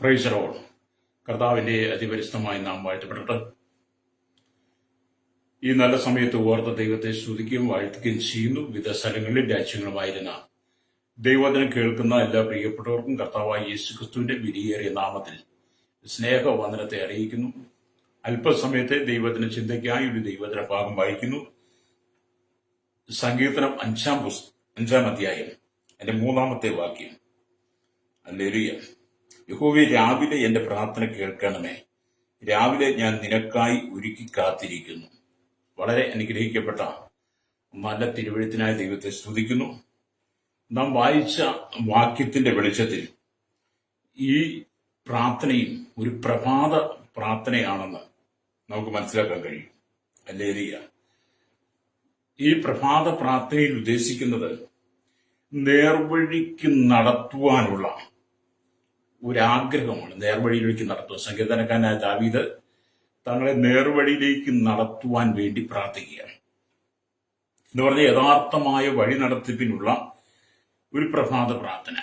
Price the Lord. കർത്താവിന്റെ അതിപരിശുദ്ധമായ നാമം വാഴ്ത്തപ്പെടട്ടെ. ഈ നല്ല സമയത്ത് ഓർത്ത ദൈവത്തെ സ്തുതിക്കുകയും വാഴ്ത്തുകയും ചെയ്യുന്നു. വിവിധ സ്ഥലങ്ങളിലും രാജ്യങ്ങളുമായിരുന്ന ദൈവവചനം കേൾക്കുന്ന എല്ലാ പ്രിയപ്പെട്ടവർക്കും കർത്താവായ യേശുക്രിസ്തുവിന്റെ വിലയേറിയ നാമത്തിൽ സ്നേഹവന്ദനത്തെ അറിയിക്കുന്നു. അല്പസമയത്തെ ദൈവത്തിന് ചിന്തയ്ക്കായി ഒരു ദൈവവചന ഭാഗം വായിക്കുന്നു. സങ്കീർത്തനം 5-ാം അധ്യായം അതിന്റെ 3-ാമത്തെ വാക്യം. ഹല്ലേലൂയ. യഹോവേ, രാവിലെ എന്റെ പ്രാർത്ഥന കേൾക്കണമേ. രാവിലെ ഞാൻ നിനക്കായി ഒരുക്കി കാത്തിരിക്കുന്നു. വളരെ അനുഗ്രഹിക്കപ്പെട്ട നല്ല തിരുവെഴുത്തിനായ ദൈവത്തെ സ്തുതിക്കുന്നു. നാം വായിച്ച വാക്യത്തിന്റെ വെളിച്ചത്തിൽ ഈ പ്രാർത്ഥനയും ഒരു പ്രഭാത പ്രാർത്ഥനയാണെന്ന് നമുക്ക് മനസ്സിലാക്കാൻ കഴിയും. ഹല്ലേലൂയ. ഈ പ്രഭാത പ്രാർത്ഥനയിൽ ഉദ്ദേശിക്കുന്നത് നേർവഴിക്ക് നടത്തുവാനുള്ള ഒരാഗ്രഹമാണ്. നേർവഴിയിലേക്ക് നടത്തുക. സങ്കീർത്തനക്കാരനായ ദാവീദ് തങ്ങളെ നേർവഴിയിലേക്ക് നടത്തുവാൻ വേണ്ടി പ്രാർത്ഥിക്കുകയാണ്. എന്ന് പറഞ്ഞ യഥാർത്ഥമായ വഴി നടത്തിപ്പിനുള്ള ഒരു പ്രഭാത പ്രാർത്ഥന.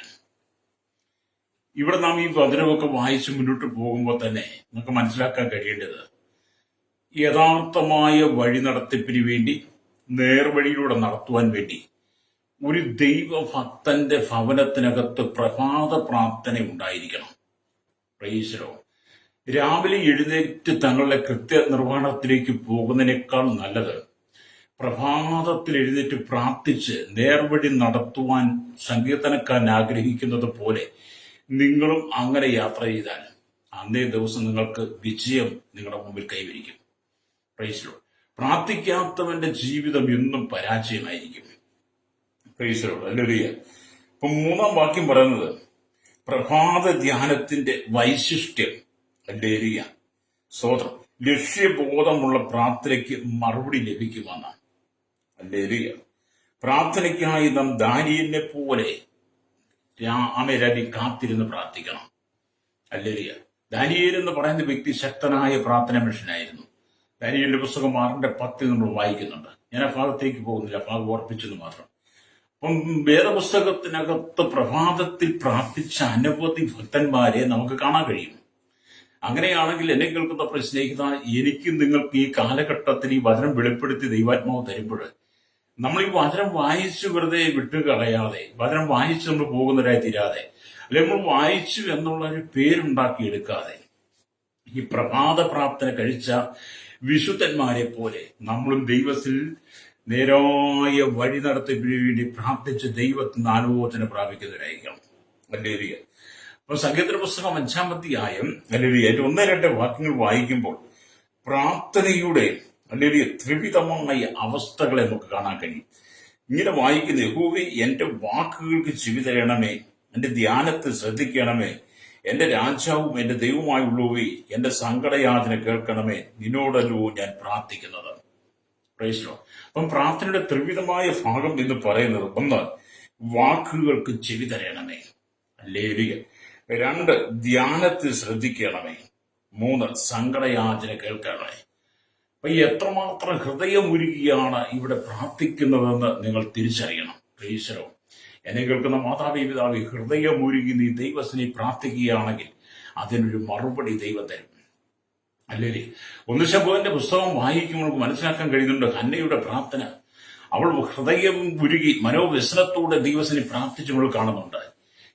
ഇവിടെ നാം ഈ വചനമൊക്കെ വായിച്ച് മുന്നോട്ട് പോകുമ്പോൾ തന്നെ നമുക്ക് മനസ്സിലാക്കാൻ കഴിയേണ്ടത് യഥാർത്ഥമായ വഴി നടത്തിപ്പിന് വേണ്ടി നേർവഴിയിലൂടെ നടത്തുവാൻ വേണ്ടി ഒരു ദൈവഭക്തന്റെ ഭവനത്തിനകത്ത് പ്രഭാത പ്രാർത്ഥന ഉണ്ടായിരിക്കണം. Price the Lord. രാവിലെ എഴുന്നേറ്റ് തങ്ങളുടെ കൃത്യനിർവഹണത്തിലേക്ക് പോകുന്നതിനേക്കാൾ നല്ലത് പ്രഭാതത്തിൽ എഴുന്നേറ്റ് പ്രാർത്ഥിച്ച് നേർവഴി നടത്തുവാൻ സങ്കീർത്തനക്കാരൻ ആഗ്രഹിക്കുന്നത് പോലെ നിങ്ങളും അങ്ങനെ യാത്ര ചെയ്താൽ അന്നേ ദിവസം നിങ്ങൾക്ക് വിജയം നിങ്ങളുടെ മുമ്പിൽ കൈവരിക്കും. Price the Lord. പ്രാർത്ഥിക്കാത്തവന്റെ ജീവിതം എന്നും പരാജയമായിരിക്കും. Praise the lord. ഹല്ലേലൂയ. ഇപ്പൊ 3-ാം വാക്യം പറയുന്നത് പ്രഭാത ധ്യാനത്തിന്റെ വൈശിഷ്ട്യം. ഹല്ലേലൂയ. സ്തോത്രം. ലക്ഷ്യബോധമുള്ള പ്രാർത്ഥനയ്ക്ക് മറുപടി ലഭിക്കുമെന്ന്. ഹല്ലേലൂയ. പ്രാർത്ഥനയ്ക്കായി നാം ദാനിയേലിനെ പോലെ രാമരവി കാത്തിരുന്ന് പ്രാർത്ഥിക്കണം. ഹല്ലേലൂയ. ദാനിയേൽ എന്ന് പറയുന്ന വ്യക്തി ശക്തനായ പ്രാർത്ഥന മനുഷ്യനായിരുന്നു. ദാനിയേലിന്റെ പുസ്തകം 6:10 നമ്മൾ വായിക്കുന്നുണ്ട്. ഞാൻ ആ ഭാഗത്തേക്ക് പോകുന്നില്ല, ഭാഗം ഓർപ്പിച്ചെന്ന് മാത്രം. അപ്പം വേദപുസ്തകത്തിനകത്ത് പ്രഭാതത്തിൽ പ്രാർത്ഥിച്ച അനവധി ഭക്തന്മാരെ നമുക്ക് കാണാൻ കഴിയും. അങ്ങനെയാണെങ്കിൽ എന്നെ കേൾക്കുന്ന സ്നേഹിത, എനിക്കും നിങ്ങൾക്ക് ഈ കാലഘട്ടത്തിൽ ഈ വചനം വെളിപ്പെടുത്തി ദൈവാത്മാവ് തരുമ്പോൾ നമ്മൾ ഈ വചനം വായിച്ചു വെറുതെ വിട്ടുകളയാതെ, വചനം വായിച്ച് നമ്മൾ പോകുന്നവരായി തീരാതെ, അല്ലെങ്കിൽ നമ്മൾ വായിച്ചു എന്നുള്ള ഒരു പേരുണ്ടാക്കിയെടുക്കാതെ ഈ പ്രഭാത പ്രാർത്ഥന കഴിച്ച വിശുദ്ധന്മാരെ പോലെ നമ്മളും ദൈവത്തിൽ നേരായ വഴി നടത്തിപ്പിന് വേണ്ടി പ്രാർത്ഥിച്ച് ദൈവത്തിന് ആലോചന പ്രാപിക്കുന്നവരായിരിക്കണം. ഹല്ലേലൂയ. അപ്പൊ സങ്കീർത്തന പുസ്തകം 5-ാം അധ്യായം ഹല്ലേലൂയ 1-2 വാക്യങ്ങൾ വായിക്കുമ്പോൾ പ്രാർത്ഥനയുടെ ഹല്ലേലൂയ ത്രിവിധമായ അവസ്ഥകളെ നമുക്ക് കാണാൻ കഴിയും. ഇങ്ങനെ വായിക്കുന്ന യഹോവേ, എന്റെ വാക്കുകൾക്ക് ചെവി തരണമേ, എന്റെ ധ്യാനത്തെ ശ്രദ്ധിക്കണമേ, എന്റെ രാജാവും എന്റെ ദൈവമായുള്ളവേ, എന്റെ സങ്കടയാതന കേൾക്കണമേ, നിന്നോടല്ലോ ഞാൻ പ്രാർത്ഥിക്കുന്നത്. Price the Lord. അപ്പം പ്രാർത്ഥനയുടെ ത്രിവിധമായ ഭാഗം എന്ന് പറയുന്നത് 1, വാക്കുകൾക്ക് ചെവി തരണമേ. ഹല്ലേലൂയ. 2, ധ്യാനത്തിൽ ശ്രദ്ധിക്കണമേ. 3, സങ്കടയാചന കേൾക്കണമേ. അപ്പൊ എത്രമാത്രം ഹൃദയമുരുകിയാണ് ഇവിടെ പ്രാർത്ഥിക്കുന്നതെന്ന് നിങ്ങൾ തിരിച്ചറിയണം. Price the Lord. എന്നെ കേൾക്കുന്ന മാതാവേ, പിതാവേ, ഹൃദയമുരുകി നീ ദൈവത്തിനെ പ്രാർത്ഥിക്കുകയാണെങ്കിൽ അതിനൊരു മറുപടി ദൈവം തരും. അല്ലേ? 1 ശമൂവേലിന്റെ പുസ്തകം വായിക്കുമ്പോൾ നമുക്ക് മനസ്സിലാക്കാൻ കഴിയുന്നുണ്ട് ഹന്നയുടെ പ്രാർത്ഥന. അവൾ ഹൃദയം ഉരുകി മനോവ്യസനത്തോടെ ദൈവത്തിനെ പ്രാർത്ഥിച്ച് നമ്മൾ കാണുന്നുണ്ട്.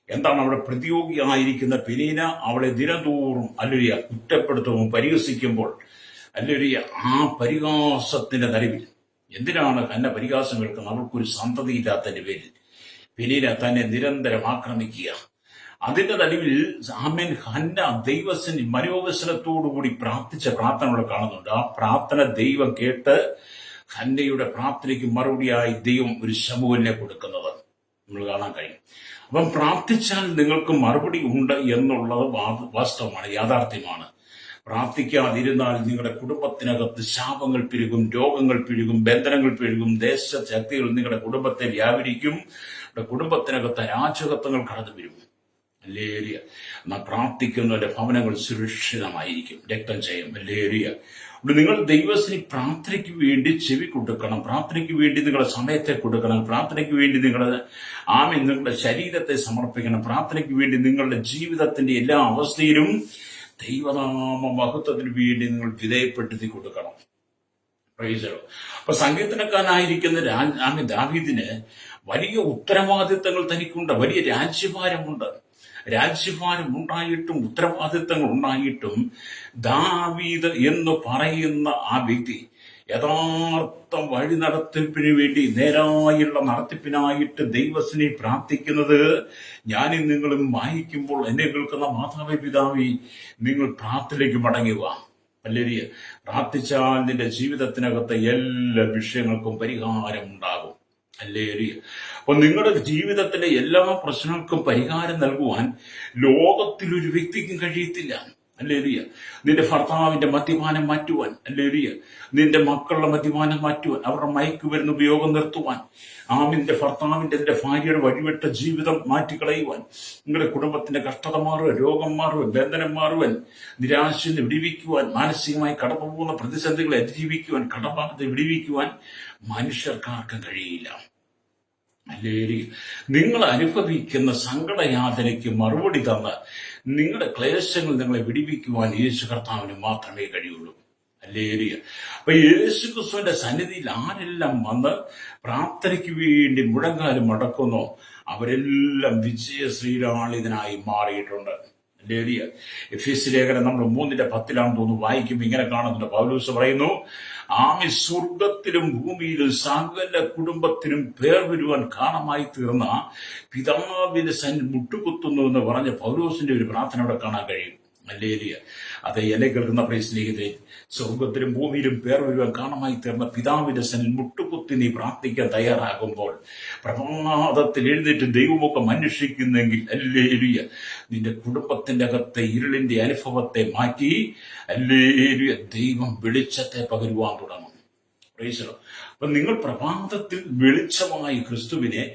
എന്താണ് അവിടെ പ്രതിയോഗിയായിരിക്കുന്ന പെനീന അവളെ ദിനംതോറും അല്ലുരിയ കുറ്റപ്പെടുത്തവും പരിഹസിക്കുമ്പോൾ അല്ലുരിയ ആ പരിഹാസത്തിന്റെ നടുവിൽ എന്തിനാണ് ഹന്ന പരിഹാസം കേൾക്കുന്നത്? അവൾക്കൊരു സന്തതിയില്ലാത്തതിന്റെ പേരിൽ പെനീന തന്നെ നിരന്തരം ആക്രമിക്കുക. അതിന്റെ നടുവിൽ ആമേൻ ഹന്ന ദൈവത്തിന് മനോവസനത്തോടുകൂടി പ്രാർത്ഥിച്ച പ്രാർത്ഥന നമ്മൾ കാണുന്നുണ്ട്. ആ പ്രാർത്ഥന ദൈവം കേട്ട് ഹന്നയുടെ പ്രാർത്ഥനയ്ക്ക് മറുപടിയായി ദൈവം ഒരു ശമൂവേലിനെ കൊടുക്കുന്നത് നമ്മൾ കാണാൻ കഴിയും. അപ്പം പ്രാർത്ഥിച്ചാൽ നിങ്ങൾക്ക് മറുപടി ഉണ്ട് എന്നുള്ളത് വാസ്തവമാണ്, യാഥാർത്ഥ്യമാണ്. പ്രാർത്ഥിക്കാതിരുന്നാൽ നിങ്ങളുടെ കുടുംബത്തിനകത്ത് ശാപങ്ങൾ പെരുകും, രോഗങ്ങൾ പെരുകും, ബന്ധനങ്ങൾ പെരുകും, ദേശശക്തികൾ നിങ്ങളുടെ കുടുംബത്തെ വ്യാപരിക്കും, കുടുംബത്തിനകത്ത് അരാജകത്വങ്ങൾ കടന്നു വരും. ഹല്ലേലൂയ. നാം പ്രാർത്ഥിക്കുന്നവരുടെ ഭവനങ്ങൾ സുരക്ഷിതമായിരിക്കും. രക്തം ചെയ്യും. ഹല്ലേലൂയ. അപ്പോൾ നിങ്ങൾ ദൈവത്തിന് പ്രാർത്ഥനയ്ക്ക് വേണ്ടി ചെവി കൊടുക്കണം. പ്രാർത്ഥനയ്ക്ക് വേണ്ടി നിങ്ങളുടെ സമയത്തെ കൊടുക്കണം. പ്രാർത്ഥനയ്ക്ക് വേണ്ടി നിങ്ങളുടെ ശരീരത്തെ സമർപ്പിക്കണം. പ്രാർത്ഥനയ്ക്ക് വേണ്ടി നിങ്ങളുടെ ജീവിതത്തിന്റെ എല്ലാ അവസ്ഥയിലും ദൈവനാമ മഹത്വത്തിന് വേണ്ടി നിങ്ങൾ വിധേയപ്പെടുത്തി കൊടുക്കണം. പ്രൈസലോ. അപ്പൊ സങ്കീർത്തനക്കാരനായിരിക്കുന്ന ദാവീദിന് വലിയ ഉത്തരവാദിത്തങ്ങൾ തനിക്കുണ്ട്. വലിയ രാജ്യഭാരം ഉണ്ടായിട്ടും ഉത്തരവാദിത്തങ്ങൾ ഉണ്ടായിട്ടും ദാവീദ് എന്ന് പറയുന്ന ആ വ്യക്തി യഥാർത്ഥ വഴി നടത്തിപ്പിന് വേണ്ടി നേരായുള്ള നടത്തിപ്പിനായിട്ട് ദൈവത്തിനെ പ്രാർത്ഥിക്കുന്നത് ഞാനും നിങ്ങളും വായിക്കുമ്പോൾ എന്നെ കേൾക്കുന്ന മാതാവേ പിതാവേ, നിങ്ങൾ പ്രാർത്ഥനയിലേക്ക് മടങ്ങുക. ഹല്ലേലൂയ. പ്രാർത്ഥിച്ചാൽ നിന്റെ ജീവിതത്തിനകത്ത് എല്ലാ വിഷയങ്ങൾക്കും പരിഹാരം ഉണ്ടാകും. ഹല്ലേലൂയ. അപ്പൊ നിങ്ങളുടെ ജീവിതത്തിലെ എല്ലാ പ്രശ്നങ്ങൾക്കും പരിഹാരം നൽകുവാൻ ലോകത്തിലൊരു വ്യക്തിക്കും കഴിയത്തില്ല. ഹല്ലേലൂയ. നിന്റെ ഭർത്താവിന്റെ മദ്യപാനം മാറ്റുവാൻ, ഹല്ലേലൂയ, നിന്റെ മക്കളുടെ മദ്യപാനം മാറ്റുവാൻ, അവരുടെ മയക്കുമരുന്ന് ഉപയോഗം നിർത്തുവാൻ, നിന്റെ ഭർത്താവിന്റെ നിന്റെ ഭാര്യയുടെ വഴിവിട്ട ജീവിതം മാറ്റിക്കളയുവാൻ, നിങ്ങളുടെ കുടുംബത്തിന്റെ കഷ്ടത മാറുവാൻ, രോഗം മാറുവാൻ, ബന്ധനം മാറുവാൻ, നിരാശയിൽ വിടിവിക്കുവാൻ, മാനസികമായി കടന്നു പോകുന്ന പ്രതിസന്ധികളെ അതിജീവിക്കുവാൻ, കടബാധ്യത വിടിവിക്കുവാൻ മനുഷ്യർക്കാർക്കും കഴിയില്ല. ഹല്ലേലൂയ. നിങ്ങൾ അനുഭവിക്കുന്ന സങ്കടയാതനയ്ക്ക് മറുപടി തന്ന് നിങ്ങളുടെ ക്ലേശങ്ങൾ നിങ്ങളെ വിടിവിക്കുവാൻ യേശു കർത്താവിന് മാത്രമേ കഴിയുള്ളൂ. ഹല്ലേലൂയ. അപ്പൊ യേശു ക്രിസ്തുവിന്റെ സന്നിധിയിൽ ആരെല്ലാം വന്ന് പ്രാർത്ഥനയ്ക്ക് വേണ്ടി മുഴങ്കാലം മടക്കുന്നോ അവരെല്ലാം വിജയശ്രീലാളിതനായി മാറിയിട്ടുണ്ട്. ഹല്ലേലൂയ. എഫേസ്യ ലേഖനം നമ്മൾ 3:10 തോന്നുന്നു വായിക്കുമ്പോൾ ഇങ്ങനെ കാണുന്നുണ്ട്. പൗലോസ് പറയുന്നു, സ്വർഗത്തിലും ഭൂമിയിലും സകല കുടുംബത്തിനും പേർ വരുവാൻ കാരണമായി തീർന്ന പിതാവിന്റെ സന്നിധിയിൽ മുട്ടുകുത്തുന്നു എന്ന് പറഞ്ഞ പൗലോസിന്റെ ഒരു പ്രാർത്ഥന അവിടെ കാണാൻ കഴിയും. ഹല്ലേലൂയ. അത് എന്നെ കേൾക്കുന്ന പ്രിയ സ്നേഹിതരെ, സ്വർഗത്തിലും ഭൂമിയിലും പേർ വരുവാൻ കാരണമായി തീർന്ന പിതാവിന്റെ സന്നിധിയിൽ മുട്ടുകുത്തി നീ പ്രാർത്ഥിക്കാൻ തയ്യാറാകുമ്പോൾ, പ്രഭാതത്തിൽ എഴുന്നേറ്റ് ദൈവമൊക്കെ അന്വേഷിക്കുന്നെങ്കിൽ, ഹല്ലേലൂയ, നിന്റെ കുടുംബത്തിന്റെ അകത്തെ ഇരുളിന്റെ അനുഭവത്തെ മാറ്റി, ഹല്ലേലൂയ, ദൈവം വെളിച്ചത്തെ പകരുവാൻ തുടങ്ങും. അപ്പൊ നിങ്ങൾ പ്രഭാതത്തിൽ വെളിച്ചമായി ക്രിസ്തുവിനെ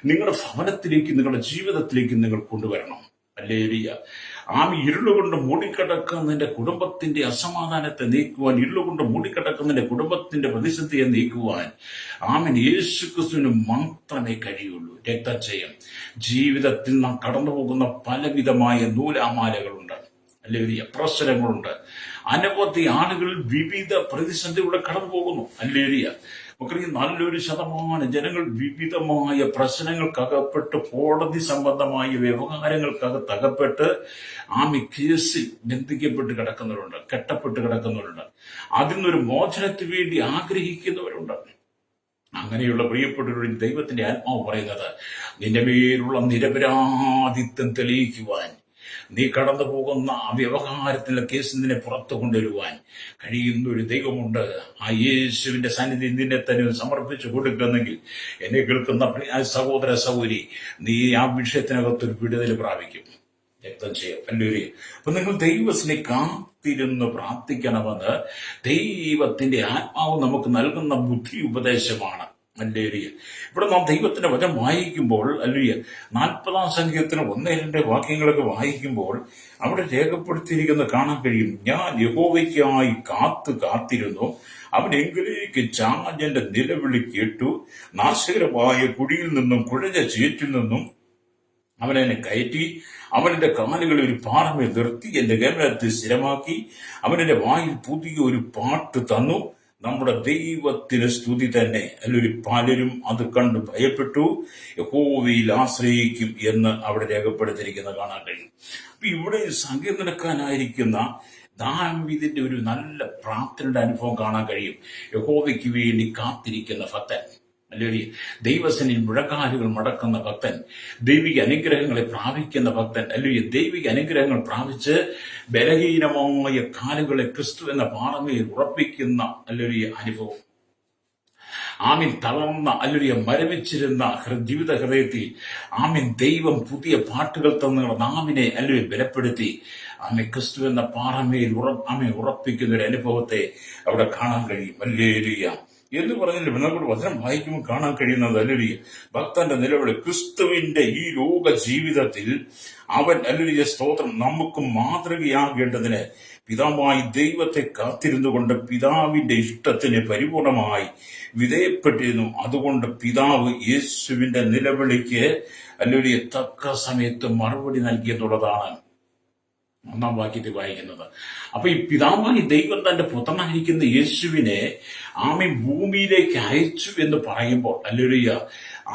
നിങ്ങളുടെ ഭവനത്തിലേക്ക്, നിങ്ങളുടെ ജീവിതത്തിലേക്ക് നിങ്ങൾ കൊണ്ടുവരണം. ഹല്ലേലൂയ. ഇരുളുകൊണ്ട് മൂടിക്കിടക്കുന്ന നിന്റെ കുടുംബത്തിന്റെ അസമാധാനത്തെ നീക്കുവാൻ, ഇരുളുകൊണ്ട് മൂടിക്കിടക്കുന്ന നിന്റെ കുടുംബത്തിന്റെ പ്രതിസന്ധിയെ നീക്കുവാൻ യേശു ക്രിസ്തുവിന് മാത്രമേ കഴിയുള്ളൂ. രക്തജയം. ജീവിതത്തിൽ നാം കടന്നു പോകുന്ന പലവിധമായ നൂലാമാലകളുണ്ട്, അല്ലെങ്കിൽ പ്രശ്നങ്ങളുണ്ട്. അനവധി ആളുകൾ വിവിധ പ്രതിസന്ധികളുടെ കടന്നു പോകുന്നു. ഹല്ലേലൂയ. നമുക്കറിയാം, നല്ലൊരു ശതമാനം ജനങ്ങൾ വിവിധമായ പ്രശ്നങ്ങൾക്കകപ്പെട്ട്, കോടതി സംബന്ധമായ വ്യവഹാരങ്ങൾക്കകത്ത് അകപ്പെട്ട് കേസിൽ ബന്ധിക്കപ്പെട്ട് കിടക്കുന്നവരുണ്ട്, കെട്ടപ്പെട്ട് കിടക്കുന്നവരുണ്ട്. അതിൽ നിന്നൊരു മോചനത്തിന് വേണ്ടി ആഗ്രഹിക്കുന്നവരുണ്ട്. അങ്ങനെയുള്ള പ്രിയപ്പെട്ടവരുടെ ദൈവത്തിന്റെ ആത്മാവ് പറയുന്നത്, നിന്റെ മേലുള്ള നിരപരാധിത്വം തെളിയിക്കുവാൻ, നീ കടന്നു പോകുന്ന ആ വ്യവഹാരത്തിലെ കേസിൽ നിന്നെ പുറത്തു കൊണ്ടുവരുവാൻ കഴിയുന്ന ഒരു ദൈവമുണ്ട്. ആ യേശുവിന്റെ സന്നിധി നിന്നെ തന്നെ സമർപ്പിച്ചു കൊടുക്കുന്നെങ്കിൽ, എന്നെ കേൾക്കുന്ന സഹോദര സഹോദരി, നീ ആ വിഷയത്തിനകത്തൊരു വിടുതൽ പ്രാപിക്കും. രക്തം ചെയ്യാം. ഹല്ലേലൂയ. അപ്പൊ നിങ്ങൾ ദൈവത്തിനെ കാത്തിരുന്ന് പ്രാർത്ഥിക്കണമെന്ന് ദൈവത്തിന്റെ ആത്മാവ് നമുക്ക് നൽകുന്ന ബുദ്ധി ഉപദേശമാണ്. ഹല്ലേലൂയ. ഇവിടെ നാം ദൈവത്തിന്റെ വചനം വായിക്കുമ്പോൾ, ഹല്ലേലൂയ, 40-ാം സങ്കീർത്തനം 1-2 വാക്യങ്ങളൊക്കെ വായിക്കുമ്പോൾ അവിടെ രേഖപ്പെടുത്തിയിരിക്കുന്ന കാണാൻ കഴിയും. ഞാൻ യഹോവയ്ക്കായി കാത്തിരുന്നു, അവൻ എങ്കിലേക്ക് ചാഞ്ഞന്റെ നിലവിളി കേട്ടു. നാശകരമായ കുഴിയിൽ നിന്നും, കുഴഞ്ഞ ചേറ്റിൽ നിന്നും അവനെന്നെ കയറ്റി. അവനെന്റെ കാലുകളിൽ ഒരു പാറമേൽ നിർത്തി, എന്റെ ഗമനത്തെ സ്ഥിരമാക്കി. അവനെന്റെ വായിൽ പുതിയ ഒരു പാട്ട് തന്നു. നമ്മുടെ ദൈവത്തിന് സ്തുതി തന്നെ. അല്ലെങ്കിൽ പലരും അത് കണ്ട് ഭയപ്പെട്ടു, യഹോവയിൽ ആശ്രയിക്കും എന്ന് അവിടെ രേഖപ്പെടുത്തിയിരിക്കുന്ന കാണാൻ കഴിയും. അപ്പൊ ഇവിടെ സങ്കീർത്തനക്കാരനായിരിക്കുന്ന ദാവീദിന്റെ ഒരു നല്ല പ്രാർത്ഥനയുടെ അനുഭവം കാണാൻ കഴിയും. യഹോവയ്ക്ക് വേണ്ടി കാത്തിരിക്കുന്ന ഭക്തൻ, അല്ലെങ്കിൽ ദൈവസനിൽ മുഴക്കാലുകൾ മടക്കുന്ന ഭക്തൻ, ദൈവിക അനുഗ്രഹങ്ങളെ പ്രാപിക്കുന്ന ഭക്തൻ, അല്ലെങ്കിൽ ദൈവിക അനുഗ്രഹങ്ങൾ പ്രാപിച്ച് ബലഹീനമായ കാലുകളെ ക്രിസ്തു എന്ന പാറമേൽ ഉറപ്പിക്കുന്ന അല്ലെങ്കിൽ അനുഭവം. തളർന്ന അല്ലെങ്കിൽ മരവിച്ചിരുന്ന ജീവിത ഹൃദയത്തിൽ ദൈവം പുതിയ പാട്ടുകൾ തന്ന നാമിനെ അല്ലെങ്കിൽ ബലപ്പെടുത്തി ക്രിസ്തു എന്ന പാറമേൽ ഉറപ്പിക്കുന്ന ഒരു അനുഭവത്തെ അവിടെ കാണാൻ കഴിയും. ഹല്ലേലൂയ. എന്ന് പറഞ്ഞില്ല. നമുക്ക് വചനം വായിക്കുമ്പോൾ കാണാൻ കഴിയുന്നത് അല്ലെ ഭക്തന്റെ നിലവിളി. ക്രിസ്തുവിന്റെ ഈ ലോക ജീവിതത്തിൽ അവൻ അല്ലെ സ്തോത്രം നമുക്ക് മാതൃകയാകേണ്ടതിന് പിതാവായി ദൈവത്തെ കാത്തിരുന്നു കൊണ്ട് പിതാവിന്റെ ഇഷ്ടത്തിന് പരിപൂർണമായി വിധേയപ്പെട്ടിരുന്നു. അതുകൊണ്ട് പിതാവ് യേശുവിന്റെ നിലവിളിക്ക് അല്ലെ തക്ക സമയത്ത് മറുപടി നൽകിയെന്നുള്ളതാണ് 1-ാം വാക്യത്തിൽ വായിക്കുന്നത്. അപ്പൊ ഈ പിതാവായി ദൈവം തന്റെ പുത്രനായിരിക്കുന്ന യേശുവിനെ ആമീൻ ഭൂമിയിലേക്ക് അയച്ചു എന്ന് പറയുമ്പോൾ അല്ലേലൂയ,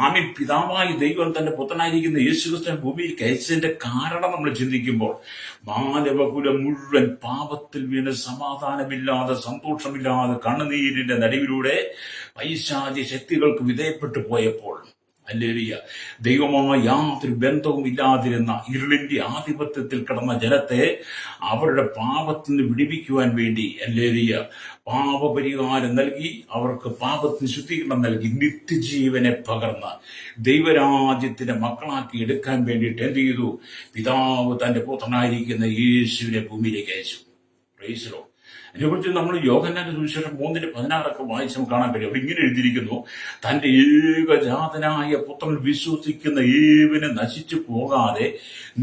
ആമീൻ പിതാവായി ദൈവം തന്റെ പുത്രനായിരിക്കുന്ന യേശുക്രിസ്തുവിനെ ഭൂമിയിലേക്ക് അയച്ചതിന്റെ കാരണം നമ്മൾ ചിന്തിക്കുമ്പോൾ മാനവകുലം മുഴുവൻ പാപത്തിൽ വീണ് സമാധാനമില്ലാതെ സന്തോഷമില്ലാതെ കണ്ണുനീരിന്റെ നടുവിലൂടെ പൈശാചിക ശക്തികൾക്ക് വിധേയപ്പെട്ടു പോയപ്പോൾ ഹല്ലേലൂയ, ദൈവവുമായി യാതൊരു ബന്ധവും ഇല്ലാതിരുന്ന ഇരുളിന്റെ ആധിപത്യത്തിൽ കിടന്ന ജനത്തെ അവരുടെ പാപത്തിൽ നിന്ന് വിടിവിക്കുവാൻ വേണ്ടി ഹല്ലേലൂയ പാപപരിഹാരം നൽകി, അവർക്ക് പാപത്തിന് ശുദ്ധീകരണം നൽകി, നിത്യജീവനെ പകർന്ന് ദൈവരാജ്യത്തിന്റെ മക്കളാക്കി എടുക്കാൻ വേണ്ടിയിട്ട് എന്ത് ചെയ്തു? പിതാവ് തന്റെ പുത്രനായിരിക്കുന്ന യേശുവിനെ ഭൂമിയിലേക്ക് അയച്ചു. Price the Lord. അതിനെക്കുറിച്ച് നമ്മൾ യോഹന്നാന്റെ സുവിശേഷം 3:16 വായിച്ചും കാണാൻ കഴിയും. അവിടെ ഇങ്ങനെ എഴുതിയിരിക്കുന്നു, തന്റെ ഏകജാതനായ പുത്രൻ വിശ്വസിക്കുന്ന ഏവനെ നശിച്ചു പോകാതെ